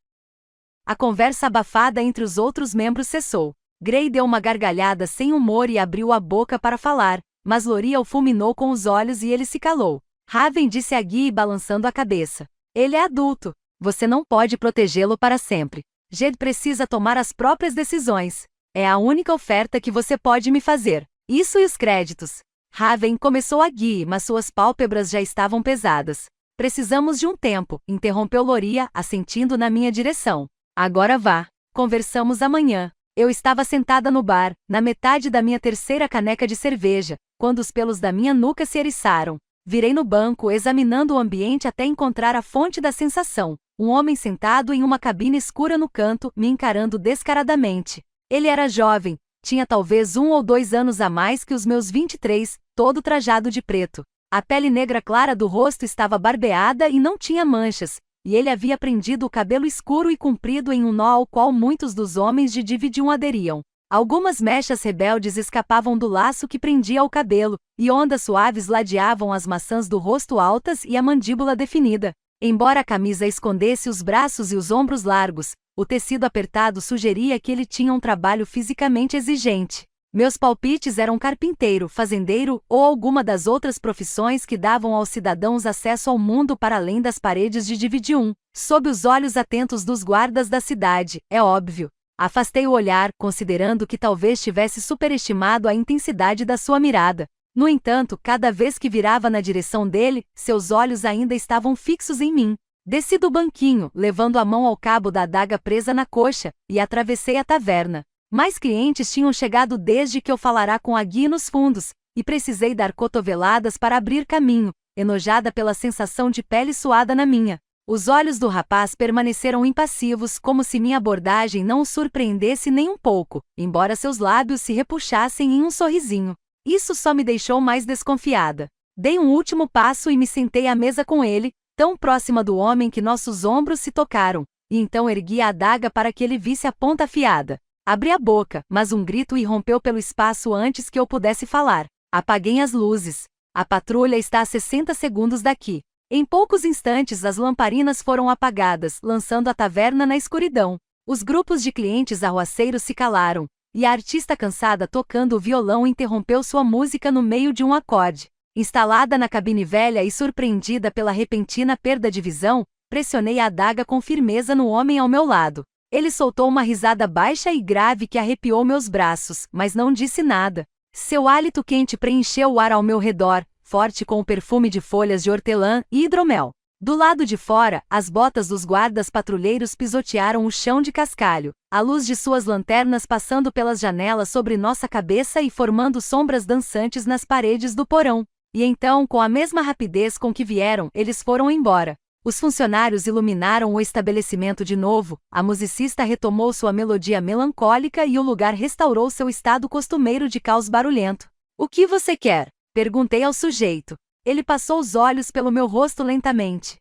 A conversa abafada entre os outros membros cessou. Gray deu uma gargalhada sem humor e abriu a boca para falar, mas Loria o fulminou com os olhos e ele se calou. Raven disse a Guy balançando a cabeça. Ele é adulto. Você não pode protegê-lo para sempre. Jed precisa tomar as próprias decisões. É a única oferta que você pode me fazer. Isso e os créditos. Raven começou a Guy, mas suas pálpebras já estavam pesadas. Precisamos de um tempo, interrompeu Loria, assentindo na minha direção. Agora vá. Conversamos amanhã. Eu estava sentada no bar, na metade da minha terceira caneca de cerveja, quando os pelos da minha nuca se eriçaram. Virei no banco, examinando o ambiente até encontrar a fonte da sensação. Um homem sentado em uma cabine escura no canto, me encarando descaradamente. Ele era jovem, tinha talvez 1 ou 2 anos a mais que os meus 23, todo trajado de preto. A pele negra clara do rosto estava barbeada e não tinha manchas, e ele havia prendido o cabelo escuro e comprido em um nó ao qual muitos dos homens de Dividium aderiam. Algumas mechas rebeldes escapavam do laço que prendia ao cabelo, e ondas suaves ladeavam as maçãs do rosto altas e a mandíbula definida. Embora a camisa escondesse os braços e os ombros largos, o tecido apertado sugeria que ele tinha um trabalho fisicamente exigente. Meus palpites eram carpinteiro, fazendeiro ou alguma das outras profissões que davam aos cidadãos acesso ao mundo para além das paredes de Dividium, sob os olhos atentos dos guardas da cidade, é óbvio. Afastei o olhar, considerando que talvez tivesse superestimado a intensidade da sua mirada. No entanto, cada vez que virava na direção dele, seus olhos ainda estavam fixos em mim. Desci do banquinho, levando a mão ao cabo da adaga presa na coxa, e atravessei a taverna. Mais clientes tinham chegado desde que eu falara com a Gui nos fundos, e precisei dar cotoveladas para abrir caminho, enojada pela sensação de pele suada na minha. Os olhos do rapaz permaneceram impassivos, como se minha abordagem não o surpreendesse nem um pouco, embora seus lábios se repuxassem em um sorrisinho. Isso só me deixou mais desconfiada. Dei um último passo e me sentei à mesa com ele, tão próxima do homem que nossos ombros se tocaram, e então ergui a adaga para que ele visse a ponta afiada. Abri a boca, mas um grito irrompeu pelo espaço antes que eu pudesse falar. Apaguem as luzes. A patrulha está a 60 segundos daqui. Em poucos instantes as lamparinas foram apagadas, lançando a taverna na escuridão. Os grupos de clientes arruaceiros se calaram, e a artista cansada tocando o violão interrompeu sua música no meio de um acorde. Instalada na cabine velha e surpreendida pela repentina perda de visão, pressionei a adaga com firmeza no homem ao meu lado. Ele soltou uma risada baixa e grave que arrepiou meus braços, mas não disse nada. Seu hálito quente preencheu o ar ao meu redor, forte com o perfume de folhas de hortelã e hidromel. Do lado de fora, as botas dos guardas patrulheiros pisotearam o chão de cascalho, a luz de suas lanternas passando pelas janelas sobre nossa cabeça e formando sombras dançantes nas paredes do porão. E então, com a mesma rapidez com que vieram, eles foram embora. Os funcionários iluminaram o estabelecimento de novo, a musicista retomou sua melodia melancólica e o lugar restaurou seu estado costumeiro de caos barulhento. O que você quer? Perguntei ao sujeito. Ele passou os olhos pelo meu rosto lentamente,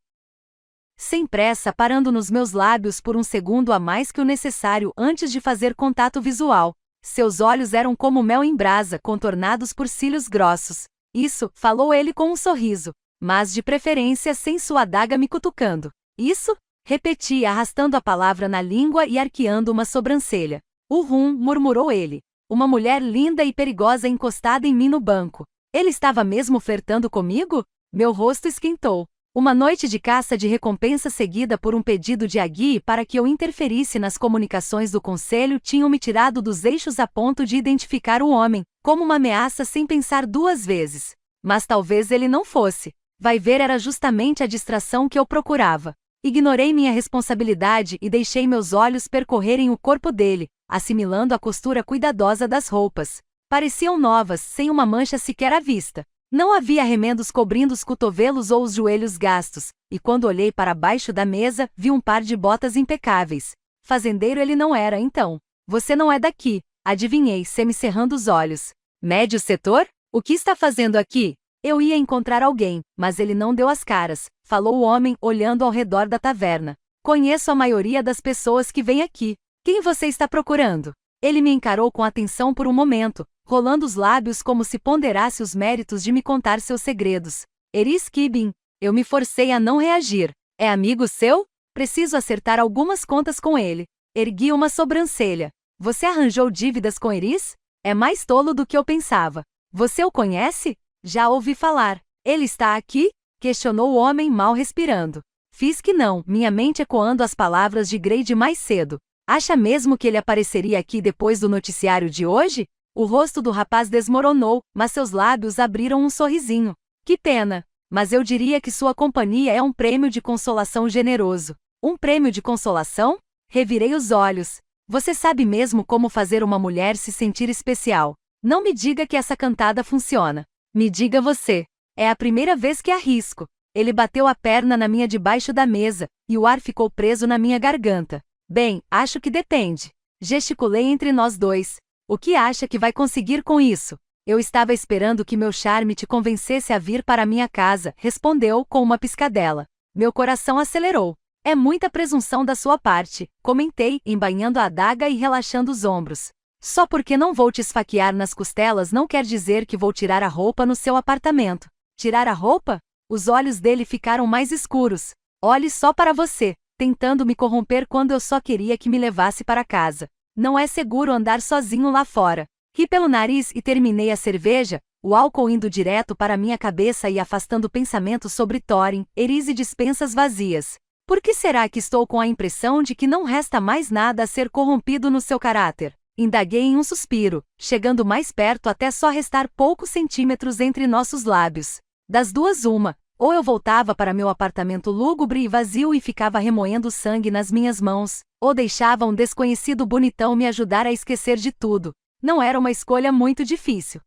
sem pressa, parando nos meus lábios por um segundo a mais que o necessário antes de fazer contato visual. Seus olhos eram como mel em brasa, contornados por cílios grossos. Isso, falou ele com um sorriso, mas de preferência sem sua adaga me cutucando. Isso? Repeti, arrastando a palavra na língua e arqueando uma sobrancelha. Murmurou ele. Uma mulher linda e perigosa encostada em mim no banco. Ele estava mesmo flertando comigo? Meu rosto esquentou. Uma noite de caça de recompensa seguida por um pedido de Agui para que eu interferisse nas comunicações do conselho tinham me tirado dos eixos a ponto de identificar o homem como uma ameaça sem pensar duas vezes. Mas talvez ele não fosse. Vai ver, era justamente a distração que eu procurava. Ignorei minha responsabilidade e deixei meus olhos percorrerem o corpo dele, assimilando a costura cuidadosa das roupas. Pareciam novas, sem uma mancha sequer à vista. Não havia remendos cobrindo os cotovelos ou os joelhos gastos, e quando olhei para baixo da mesa, vi um par de botas impecáveis. Fazendeiro ele não era, então. Você não é daqui, adivinhei, semicerrando os olhos. Médio setor? O que está fazendo aqui? Eu ia encontrar alguém, mas ele não deu as caras, falou o homem, olhando ao redor da taverna. Conheço a maioria das pessoas que vêm aqui. Quem você está procurando? Ele me encarou com atenção por um momento, rolando os lábios como se ponderasse os méritos de me contar seus segredos. Eris Kibin. Eu me forcei a não reagir. É amigo seu? Preciso acertar algumas contas com ele. Ergui uma sobrancelha. Você arranjou dívidas com Eris? É mais tolo do que eu pensava. Você o conhece? Já ouvi falar. Ele está aqui? Questionou o homem mal respirando. Fiz que não, minha mente ecoando as palavras de Grade mais cedo. Acha mesmo que ele apareceria aqui depois do noticiário de hoje? O rosto do rapaz desmoronou, mas seus lábios abriram um sorrisinho. Que pena, mas eu diria que sua companhia é um prêmio de consolação generoso. Um prêmio de consolação? Revirei os olhos. Você sabe mesmo como fazer uma mulher se sentir especial. Não me diga que essa cantada funciona. Me diga você. É a primeira vez que arrisco. Ele bateu a perna na minha debaixo da mesa, e o ar ficou preso na minha garganta. Bem, acho que depende. Gesticulei entre nós dois. O que acha que vai conseguir com isso? Eu estava esperando que meu charme te convencesse a vir para minha casa, respondeu com uma piscadela. Meu coração acelerou. É muita presunção da sua parte, comentei, embainhando a adaga e relaxando os ombros. Só porque não vou te esfaquear nas costelas não quer dizer que vou tirar a roupa no seu apartamento. Tirar a roupa? Os olhos dele ficaram mais escuros. Olhe só para você, tentando me corromper quando eu só queria que me levasse para casa. Não é seguro andar sozinho lá fora. Ri pelo nariz e terminei a cerveja, o álcool indo direto para minha cabeça e afastando pensamentos sobre Thorin, Eris e dispensas vazias. Por que será que estou com a impressão de que não resta mais nada a ser corrompido no seu caráter? Indaguei em um suspiro, chegando mais perto até só restar poucos centímetros entre nossos lábios. Das duas uma, ou eu voltava para meu apartamento lúgubre e vazio e ficava remoendo sangue nas minhas mãos, ou deixava um desconhecido bonitão me ajudar a esquecer de tudo. Não era uma escolha muito difícil.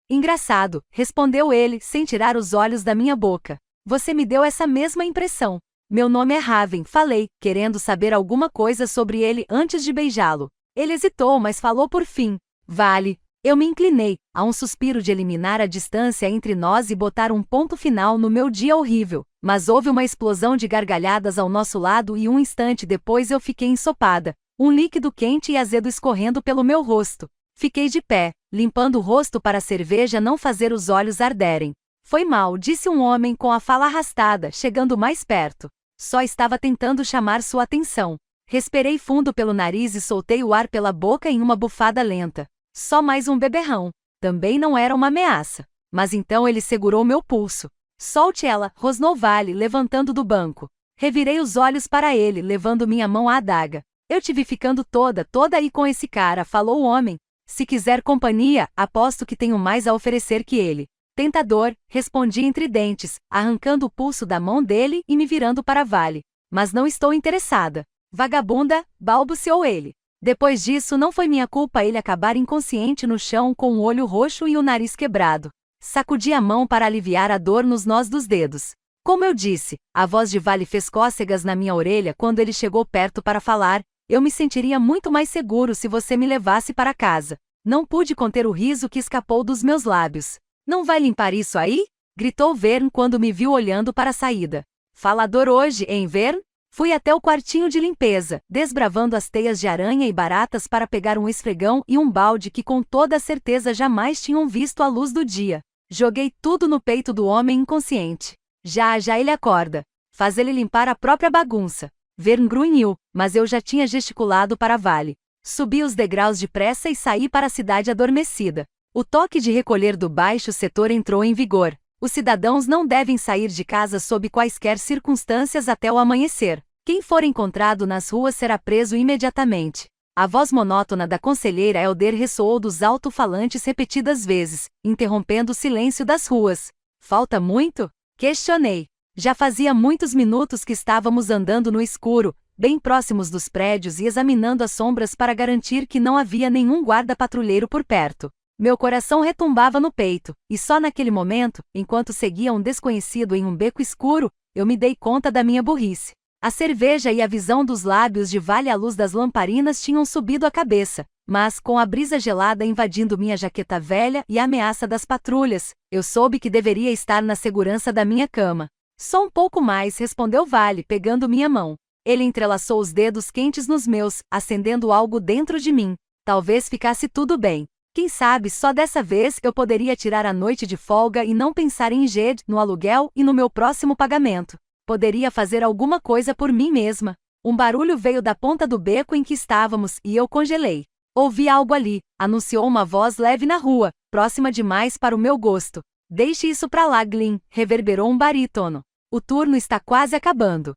Engraçado, respondeu ele, sem tirar os olhos da minha boca. Você me deu essa mesma impressão. Meu nome é Raven, falei, querendo saber alguma coisa sobre ele antes de beijá-lo. Ele hesitou, mas falou por fim. Vale. Eu me inclinei, a um suspiro de eliminar a distância entre nós e botar um ponto final no meu dia horrível, mas houve uma explosão de gargalhadas ao nosso lado e um instante depois eu fiquei ensopada, um líquido quente e azedo escorrendo pelo meu rosto. Fiquei de pé, limpando o rosto para a cerveja não fazer os olhos arderem. Foi mal, disse um homem com a fala arrastada, chegando mais perto. Só estava tentando chamar sua atenção. Respirei fundo pelo nariz e soltei o ar pela boca em uma bufada lenta. Só mais um beberrão. Também não era uma ameaça. Mas então ele segurou meu pulso. Solte ela, rosnou Vale, levantando do banco. Revirei os olhos para ele, levando minha mão à adaga. Eu te vi ficando toda aí com esse cara, falou o homem. Se quiser companhia, aposto que tenho mais a oferecer que ele. Tentador, respondi entre dentes, arrancando o pulso da mão dele e me virando para Vale. Mas não estou interessada. Vagabunda, balbuciou ele. Depois disso não foi minha culpa ele acabar inconsciente no chão com o olho roxo e o nariz quebrado. Sacudi a mão para aliviar a dor nos nós dos dedos. Como eu disse, a voz de Vale fez cócegas na minha orelha quando ele chegou perto para falar. Eu me sentiria muito mais seguro se você me levasse para casa. Não pude conter o riso que escapou dos meus lábios. Não vai limpar isso aí? Gritou Vern quando me viu olhando para a saída. Falador hoje, hein, Vern? Fui até o quartinho de limpeza, desbravando as teias de aranha e baratas para pegar um esfregão e um balde que com toda certeza jamais tinham visto a luz do dia. Joguei tudo no peito do homem inconsciente. Já ele acorda. Faz ele limpar a própria bagunça. Vern grunhiu, mas eu já tinha gesticulado para Vale. Subi os degraus depressa e saí para a cidade adormecida. O toque de recolher do baixo setor entrou em vigor. Os cidadãos não devem sair de casa sob quaisquer circunstâncias até o amanhecer. Quem for encontrado nas ruas será preso imediatamente. A voz monótona da conselheira Elder ressoou dos alto-falantes repetidas vezes, interrompendo o silêncio das ruas. Falta muito? Questionei. Já fazia muitos minutos que estávamos andando no escuro, bem próximos dos prédios e examinando as sombras para garantir que não havia nenhum guarda-patrulheiro por perto. Meu coração retumbava no peito, e só naquele momento, enquanto seguia um desconhecido em um beco escuro, eu me dei conta da minha burrice. A cerveja e a visão dos lábios de Vale à luz das lamparinas tinham subido a cabeça, mas, com a brisa gelada invadindo minha jaqueta velha e a ameaça das patrulhas, eu soube que deveria estar na segurança da minha cama. Só um pouco mais, respondeu Vale, pegando minha mão. Ele entrelaçou os dedos quentes nos meus, acendendo algo dentro de mim. Talvez ficasse tudo bem. Quem sabe só dessa vez eu poderia tirar a noite de folga e não pensar em Jed, no aluguel e no meu próximo pagamento. Poderia fazer alguma coisa por mim mesma. Um barulho veio da ponta do beco em que estávamos e eu congelei. Ouvi algo ali, anunciou uma voz leve na rua, próxima demais para o meu gosto. Deixe isso pra lá, Glyn, reverberou um barítono. O turno está quase acabando.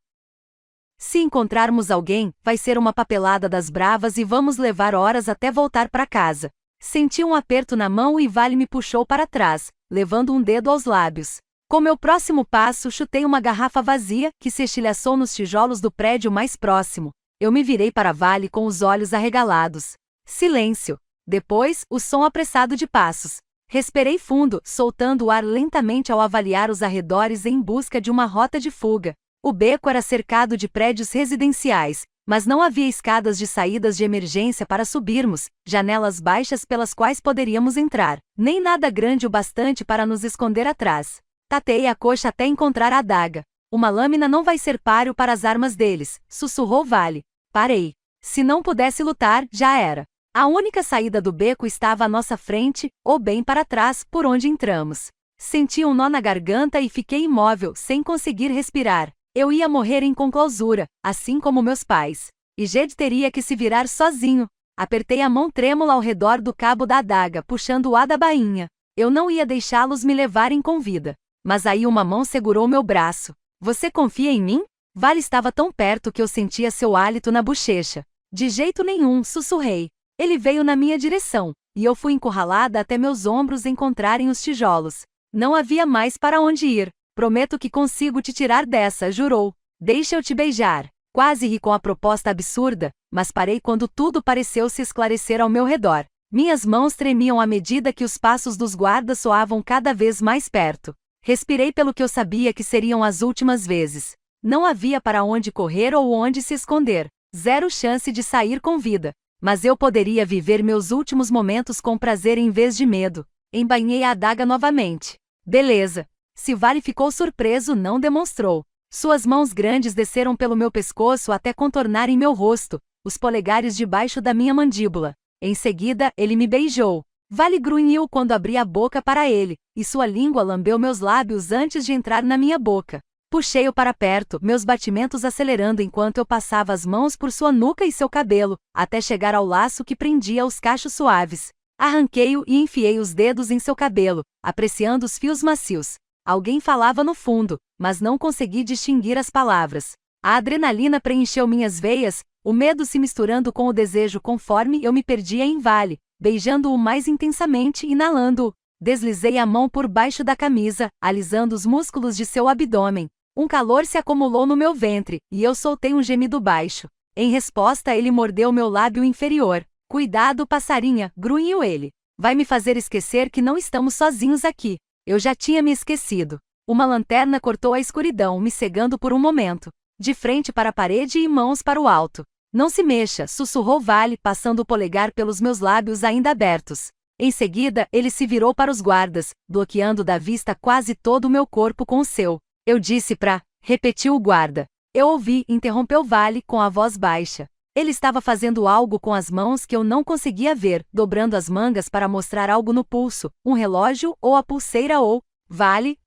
Se encontrarmos alguém, vai ser uma papelada das bravas e vamos levar horas até voltar para casa. Senti um aperto na mão e Vale me puxou para trás, levando um dedo aos lábios. Com meu próximo passo, chutei uma garrafa vazia, que se estilhaçou nos tijolos do prédio mais próximo. Eu me virei para Vale com os olhos arregalados. Silêncio. Depois, o som apressado de passos. Respirei fundo, soltando o ar lentamente ao avaliar os arredores em busca de uma rota de fuga. O beco era cercado de prédios residenciais, mas não havia escadas de saídas de emergência para subirmos, janelas baixas pelas quais poderíamos entrar, nem nada grande o bastante para nos esconder atrás. Tateei a coxa até encontrar a adaga. Uma lâmina não vai ser páreo para as armas deles, sussurrou Vale. Parei. Se não pudesse lutar, já era. A única saída do beco estava à nossa frente, ou bem para trás, por onde entramos. Senti um nó na garganta e fiquei imóvel, sem conseguir respirar. Eu ia morrer em conclausura, assim como meus pais. E Jed teria que se virar sozinho. Apertei a mão trêmula ao redor do cabo da adaga, puxando o ar da bainha. Eu não ia deixá-los me levarem com vida. Mas aí uma mão segurou meu braço. Você confia em mim? Vale estava tão perto que eu sentia seu hálito na bochecha. De jeito nenhum, sussurrei. Ele veio na minha direção, e eu fui encurralada até meus ombros encontrarem os tijolos. Não havia mais para onde ir. Prometo que consigo te tirar dessa, jurou. Deixa eu te beijar. Quase ri com a proposta absurda, mas parei quando tudo pareceu se esclarecer ao meu redor. Minhas mãos tremiam à medida que os passos dos guardas soavam cada vez mais perto. Respirei pelo que eu sabia que seriam as últimas vezes. Não havia para onde correr ou onde se esconder. Zero chance de sair com vida. Mas eu poderia viver meus últimos momentos com prazer em vez de medo. Embainhei a adaga novamente. Beleza. Se Vale ficou surpreso, não demonstrou. Suas mãos grandes desceram pelo meu pescoço até contornarem meu rosto, os polegares debaixo da minha mandíbula. Em seguida, ele me beijou. Vale grunhiu quando abri a boca para ele, e sua língua lambeu meus lábios antes de entrar na minha boca. Puxei-o para perto, meus batimentos acelerando enquanto eu passava as mãos por sua nuca e seu cabelo, até chegar ao laço que prendia os cachos suaves. Arranquei-o e enfiei os dedos em seu cabelo, apreciando os fios macios. Alguém falava no fundo, mas não consegui distinguir as palavras. A adrenalina preencheu minhas veias, o medo se misturando com o desejo conforme eu me perdia em Vale, beijando-o mais intensamente e inalando-o. Deslizei a mão por baixo da camisa, alisando os músculos de seu abdômen. Um calor se acumulou no meu ventre, e eu soltei um gemido baixo. Em resposta, ele mordeu meu lábio inferior. Cuidado, passarinha, grunhiu ele. Vai me fazer esquecer que não estamos sozinhos aqui. Eu já tinha me esquecido. Uma lanterna cortou a escuridão, me cegando por um momento. De frente para a parede e mãos para o alto. Não se mexa, sussurrou Vale, passando o polegar pelos meus lábios ainda abertos. Em seguida, ele se virou para os guardas, bloqueando da vista quase todo o meu corpo com o seu. Eu disse pra... repetiu o guarda. Eu ouvi, interrompeu Vale com a voz baixa. Ele estava fazendo algo com as mãos que eu não conseguia ver, dobrando as mangas para mostrar algo no pulso, um relógio ou a pulseira ou... Vale?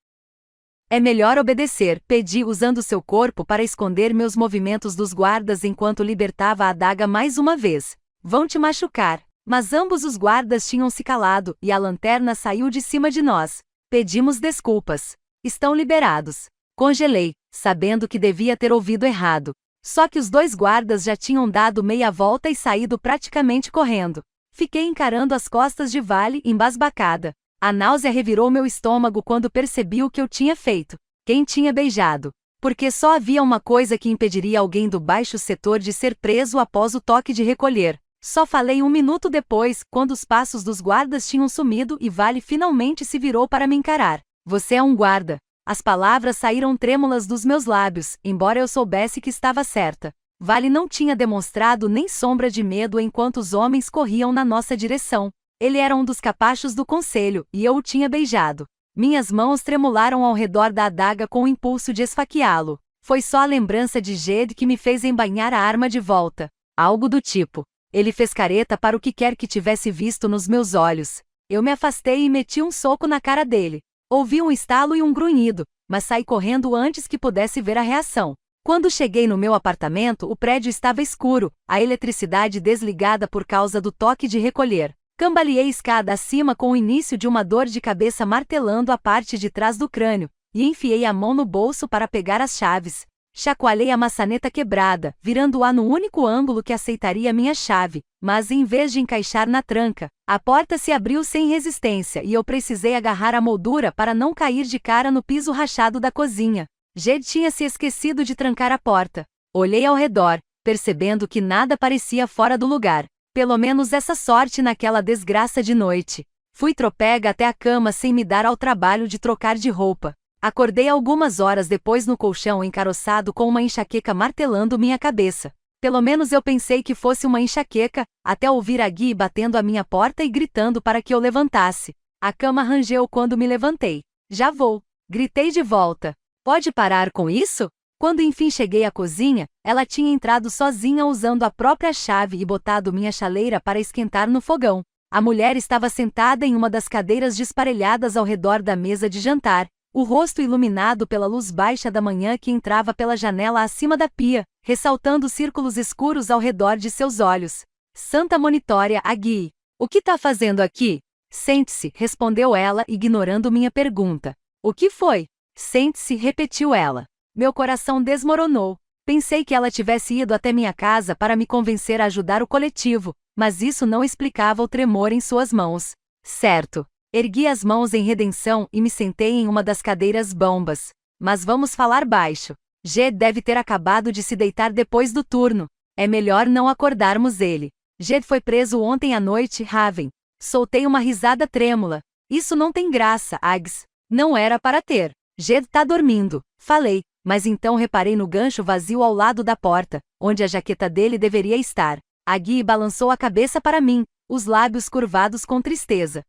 É melhor obedecer, pedi usando seu corpo para esconder meus movimentos dos guardas enquanto libertava a adaga mais uma vez. Vão te machucar. Mas ambos os guardas tinham se calado e a lanterna saiu de cima de nós. Pedimos desculpas. Estão liberados. Congelei, sabendo que devia ter ouvido errado. Só que os dois guardas já tinham dado meia volta e saído praticamente correndo. Fiquei encarando as costas de Vale, embasbacada. A náusea revirou meu estômago quando percebi o que eu tinha feito. Quem tinha beijado? Porque só havia uma coisa que impediria alguém do baixo setor de ser preso após o toque de recolher. Só falei um minuto depois, quando os passos dos guardas tinham sumido e Vale finalmente se virou para me encarar. Você é um guarda. As palavras saíram trêmulas dos meus lábios, embora eu soubesse que estava certa. Vale não tinha demonstrado nem sombra de medo enquanto os homens corriam na nossa direção. Ele era um dos capachos do conselho, e eu o tinha beijado. Minhas mãos tremularam ao redor da adaga com o impulso de esfaqueá-lo. Foi só a lembrança de Jed que me fez embainhar a arma de volta. Algo do tipo. Ele fez careta para o que quer que tivesse visto nos meus olhos. Eu me afastei e meti um soco na cara dele. Ouvi um estalo e um grunhido, mas saí correndo antes que pudesse ver a reação. Quando cheguei no meu apartamento, o prédio estava escuro, a eletricidade desligada por causa do toque de recolher. Cambaleei escada acima com o início de uma dor de cabeça martelando a parte de trás do crânio, e enfiei a mão no bolso para pegar as chaves. Chacoalhei a maçaneta quebrada, virando-a no único ângulo que aceitaria minha chave, mas em vez de encaixar na tranca, a porta se abriu sem resistência e eu precisei agarrar a moldura para não cair de cara no piso rachado da cozinha. Jed tinha se esquecido de trancar a porta. Olhei ao redor, percebendo que nada parecia fora do lugar. Pelo menos essa sorte naquela desgraça de noite. Fui tropega até a cama sem me dar ao trabalho de trocar de roupa. Acordei algumas horas depois no colchão encaroçado com uma enxaqueca martelando minha cabeça. Pelo menos eu pensei que fosse uma enxaqueca, até ouvir a Gui batendo a minha porta e gritando para que eu levantasse. A cama rangeu quando me levantei. Já vou. Gritei de volta. Pode parar com isso? Quando enfim cheguei à cozinha, ela tinha entrado sozinha usando a própria chave e botado minha chaleira para esquentar no fogão. A mulher estava sentada em uma das cadeiras desparelhadas ao redor da mesa de jantar, o rosto iluminado pela luz baixa da manhã que entrava pela janela acima da pia, ressaltando círculos escuros ao redor de seus olhos. Santa Monitória, a Gui. O que tá fazendo aqui? Sente-se, respondeu ela, ignorando minha pergunta. O que foi? Sente-se, repetiu ela. Meu coração desmoronou. Pensei que ela tivesse ido até minha casa para me convencer a ajudar o coletivo, mas isso não explicava o tremor em suas mãos. Certo. Ergui as mãos em redenção e me sentei em uma das cadeiras bombas. Mas vamos falar baixo. G deve ter acabado de se deitar depois do turno. É melhor não acordarmos ele. G foi preso ontem à noite, Raven. Soltei uma risada trêmula. Isso não tem graça, Ags. Não era para ter. G tá dormindo. Falei. Mas então reparei no gancho vazio ao lado da porta, onde a jaqueta dele deveria estar. A Gui balançou a cabeça para mim, os lábios curvados com tristeza.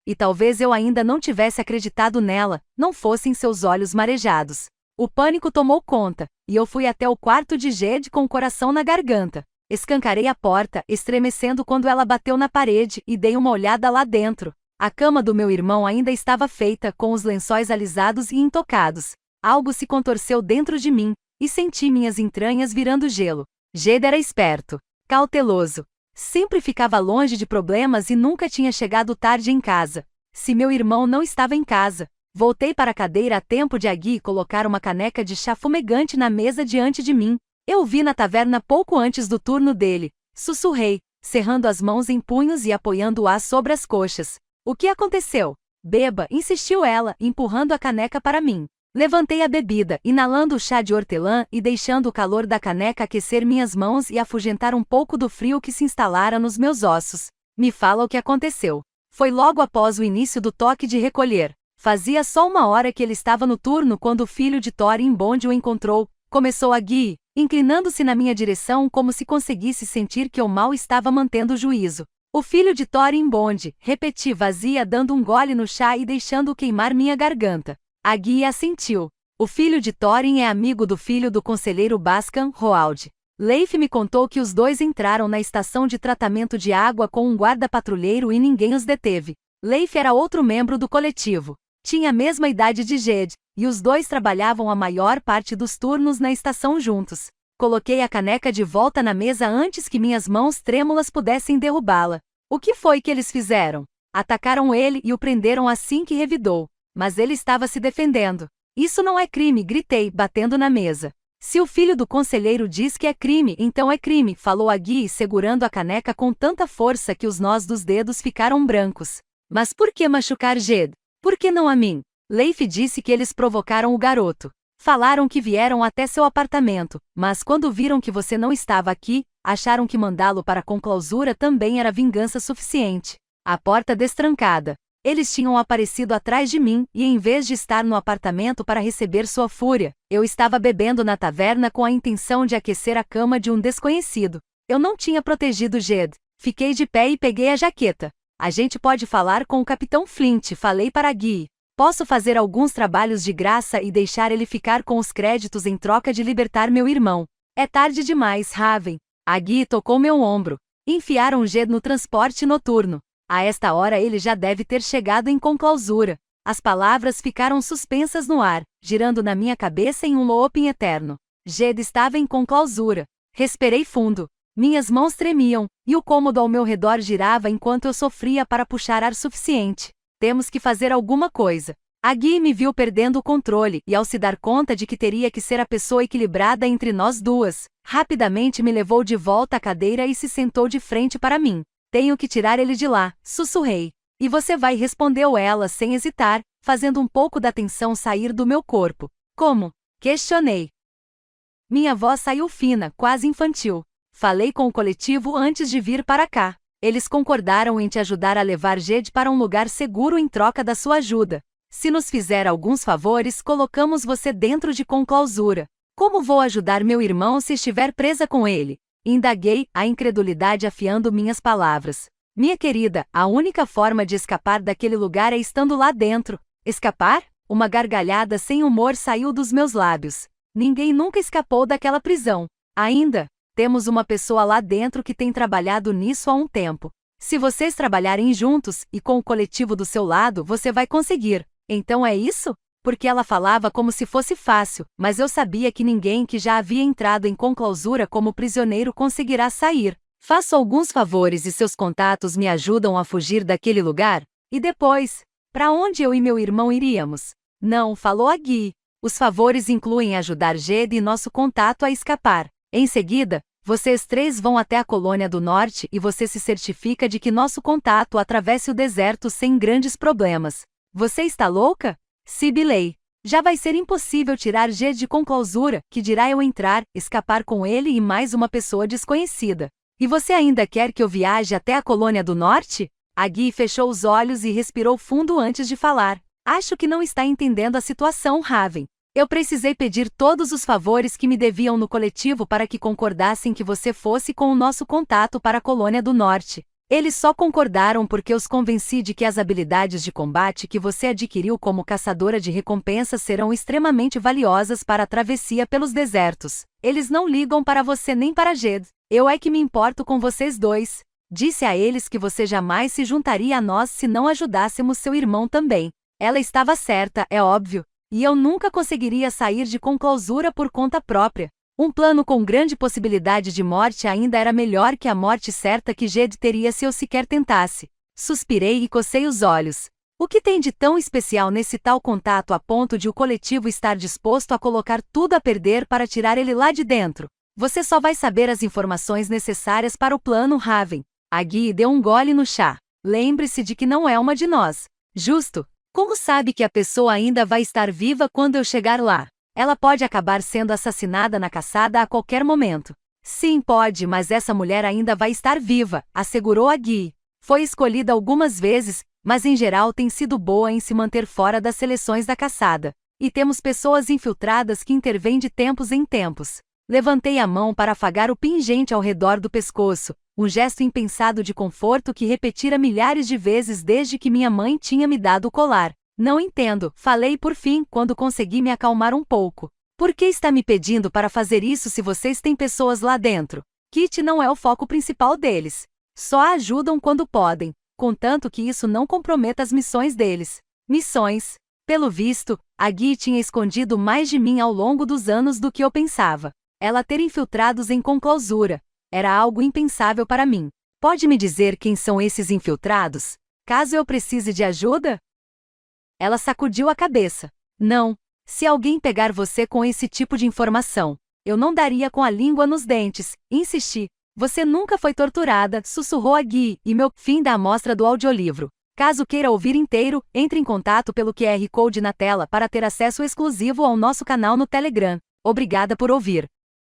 E talvez eu ainda não tivesse acreditado nela, não fossem seus olhos marejados. O pânico tomou conta, e eu fui até o quarto de Jed com o coração na garganta. Escancarei a porta, estremecendo quando ela bateu na parede, e dei uma olhada lá dentro. A cama do meu irmão ainda estava feita, com os lençóis alisados e intocados. Algo se contorceu dentro de mim, e senti minhas entranhas virando gelo. Jed era esperto, cauteloso. Sempre ficava longe de problemas e nunca tinha chegado tarde em casa. Se meu irmão não estava em casa, voltei para a cadeira a tempo de a Gui colocar uma caneca de chá fumegante na mesa diante de mim. Eu o vi na taverna pouco antes do turno dele. Sussurrei, cerrando as mãos em punhos e apoiando-as sobre as coxas. O que aconteceu? Beba, insistiu ela, empurrando a caneca para mim. Levantei a bebida, inalando o chá de hortelã e deixando o calor da caneca aquecer minhas mãos e afugentar um pouco do frio que se instalara nos meus ossos. Me fala o que aconteceu. Foi logo após o início do toque de recolher. Fazia só 1 hora que ele estava no turno quando o filho de Thorin Bond o encontrou, começou a Guy, inclinando-se na minha direção como se conseguisse sentir que eu mal estava mantendo o juízo. O filho de Thorin Bond, repeti vazia dando um gole no chá e deixando-o queimar minha garganta. A Guy assentiu. O filho de Thorin é amigo do filho do conselheiro Bascan Roald. Leif me contou que os dois entraram na estação de tratamento de água com um guarda-patrulheiro e ninguém os deteve. Leif era outro membro do coletivo. Tinha a mesma idade de Jed, e os dois trabalhavam a maior parte dos turnos na estação juntos. Coloquei a caneca de volta na mesa antes que minhas mãos trêmulas pudessem derrubá-la. O que foi que eles fizeram? Atacaram ele e o prenderam assim que revidou. Mas ele estava se defendendo. Isso não é crime, gritei, batendo na mesa. Se o filho do conselheiro diz que é crime, então é crime, falou a Guy segurando a caneca com tanta força que os nós dos dedos ficaram brancos. Mas por que machucar Jed? Por que não a mim? Leif disse que eles provocaram o garoto. Falaram que vieram até seu apartamento, mas quando viram que você não estava aqui, acharam que mandá-lo para a conclausura também era vingança suficiente. A porta destrancada. Eles tinham aparecido atrás de mim, e em vez de estar no apartamento para receber sua fúria, eu estava bebendo na taverna com a intenção de aquecer a cama de um desconhecido. Eu não tinha protegido Jed. Fiquei de pé e peguei a jaqueta. A gente pode falar com o Capitão Flint, falei para Guy. Posso fazer alguns trabalhos de graça e deixar ele ficar com os créditos em troca de libertar meu irmão. É tarde demais, Raven. A Guy tocou meu ombro. Enfiaram Jed no transporte noturno. A esta hora ele já deve ter chegado em conclausura. As palavras ficaram suspensas no ar, girando na minha cabeça em um looping eterno. Jed estava em conclausura. Respirei fundo. Minhas mãos tremiam, e o cômodo ao meu redor girava enquanto eu sofria para puxar ar suficiente. Temos que fazer alguma coisa. A Guy me viu perdendo o controle e ao se dar conta de que teria que ser a pessoa equilibrada entre nós duas, rapidamente me levou de volta à cadeira e se sentou de frente para mim. Tenho que tirar ele de lá, sussurrei. E você vai, respondeu ela sem hesitar, fazendo um pouco da tensão sair do meu corpo. Como? Questionei. Minha voz saiu fina, quase infantil. Falei com o coletivo antes de vir para cá. Eles concordaram em te ajudar a levar Jed para um lugar seguro em troca da sua ajuda. Se nos fizer alguns favores, colocamos você dentro de conclausura. Como vou ajudar meu irmão se estiver presa com ele? Indaguei, a incredulidade afiando minhas palavras. Minha querida, a única forma de escapar daquele lugar é estando lá dentro. Escapar? Uma gargalhada sem humor saiu dos meus lábios. Ninguém nunca escapou daquela prisão. Ainda? Temos uma pessoa lá dentro que tem trabalhado nisso há um tempo. Se vocês trabalharem juntos, e com o coletivo do seu lado, você vai conseguir. Então é isso? Porque ela falava como se fosse fácil, mas eu sabia que ninguém que já havia entrado em conclausura como prisioneiro conseguirá sair. Faço alguns favores e seus contatos me ajudam a fugir daquele lugar? E depois? Para onde eu e meu irmão iríamos? Não, falou a Guy. Os favores incluem ajudar Jed e nosso contato a escapar. Em seguida, vocês três vão até a colônia do norte e você se certifica de que nosso contato atravesse o deserto sem grandes problemas. Você está louca? Sibilei. Já vai ser impossível tirar Jed de conclausura, que dirá eu entrar, escapar com ele e mais uma pessoa desconhecida. E você ainda quer que eu viaje até a colônia do norte? A Guy fechou os olhos e respirou fundo antes de falar. Acho que não está entendendo a situação, Raven. Eu precisei pedir todos os favores que me deviam no coletivo para que concordassem que você fosse com o nosso contato para a colônia do norte. Eles só concordaram porque os convenci de que as habilidades de combate que você adquiriu como caçadora de recompensas serão extremamente valiosas para a travessia pelos desertos. Eles não ligam para você nem para Jed. Eu é que me importo com vocês dois. Disse a eles que você jamais se juntaria a nós se não ajudássemos seu irmão também. Ela estava certa, é óbvio. E eu nunca conseguiria sair de conclausura por conta própria. Um plano com grande possibilidade de morte ainda era melhor que a morte certa que Jed teria se eu sequer tentasse. Suspirei e cocei os olhos. O que tem de tão especial nesse tal contato a ponto de o coletivo estar disposto a colocar tudo a perder para tirar ele lá de dentro? Você só vai saber as informações necessárias para o plano, Raven. A Guy deu um gole no chá. Lembre-se de que não é uma de nós. Justo. Como sabe que a pessoa ainda vai estar viva quando eu chegar lá? Ela pode acabar sendo assassinada na caçada a qualquer momento. Sim, pode, mas essa mulher ainda vai estar viva, assegurou a Guy. Foi escolhida algumas vezes, mas em geral tem sido boa em se manter fora das seleções da caçada. E temos pessoas infiltradas que intervêm de tempos em tempos. Levantei a mão para afagar o pingente ao redor do pescoço, um gesto impensado de conforto que repetira milhares de vezes desde que minha mãe tinha me dado o colar. Não entendo, falei por fim, quando consegui me acalmar um pouco. Por que está me pedindo para fazer isso se vocês têm pessoas lá dentro? Kit não é o foco principal deles. Só a ajudam quando podem, contanto que isso não comprometa as missões deles. Missões. Pelo visto, a Gui tinha escondido mais de mim ao longo dos anos do que eu pensava. Ela ter infiltrados em conclausura era algo impensável para mim. Pode me dizer quem são esses infiltrados? Caso eu precise de ajuda? Ela sacudiu a cabeça. Não. Se alguém pegar você com esse tipo de informação, eu não daria com a língua nos dentes, insisti. Você nunca foi torturada, sussurrou a Gui, e meu fim da amostra do audiolivro. Caso queira ouvir inteiro, entre em contato pelo QR Code na tela para ter acesso exclusivo ao nosso canal no Telegram. Obrigada por ouvir.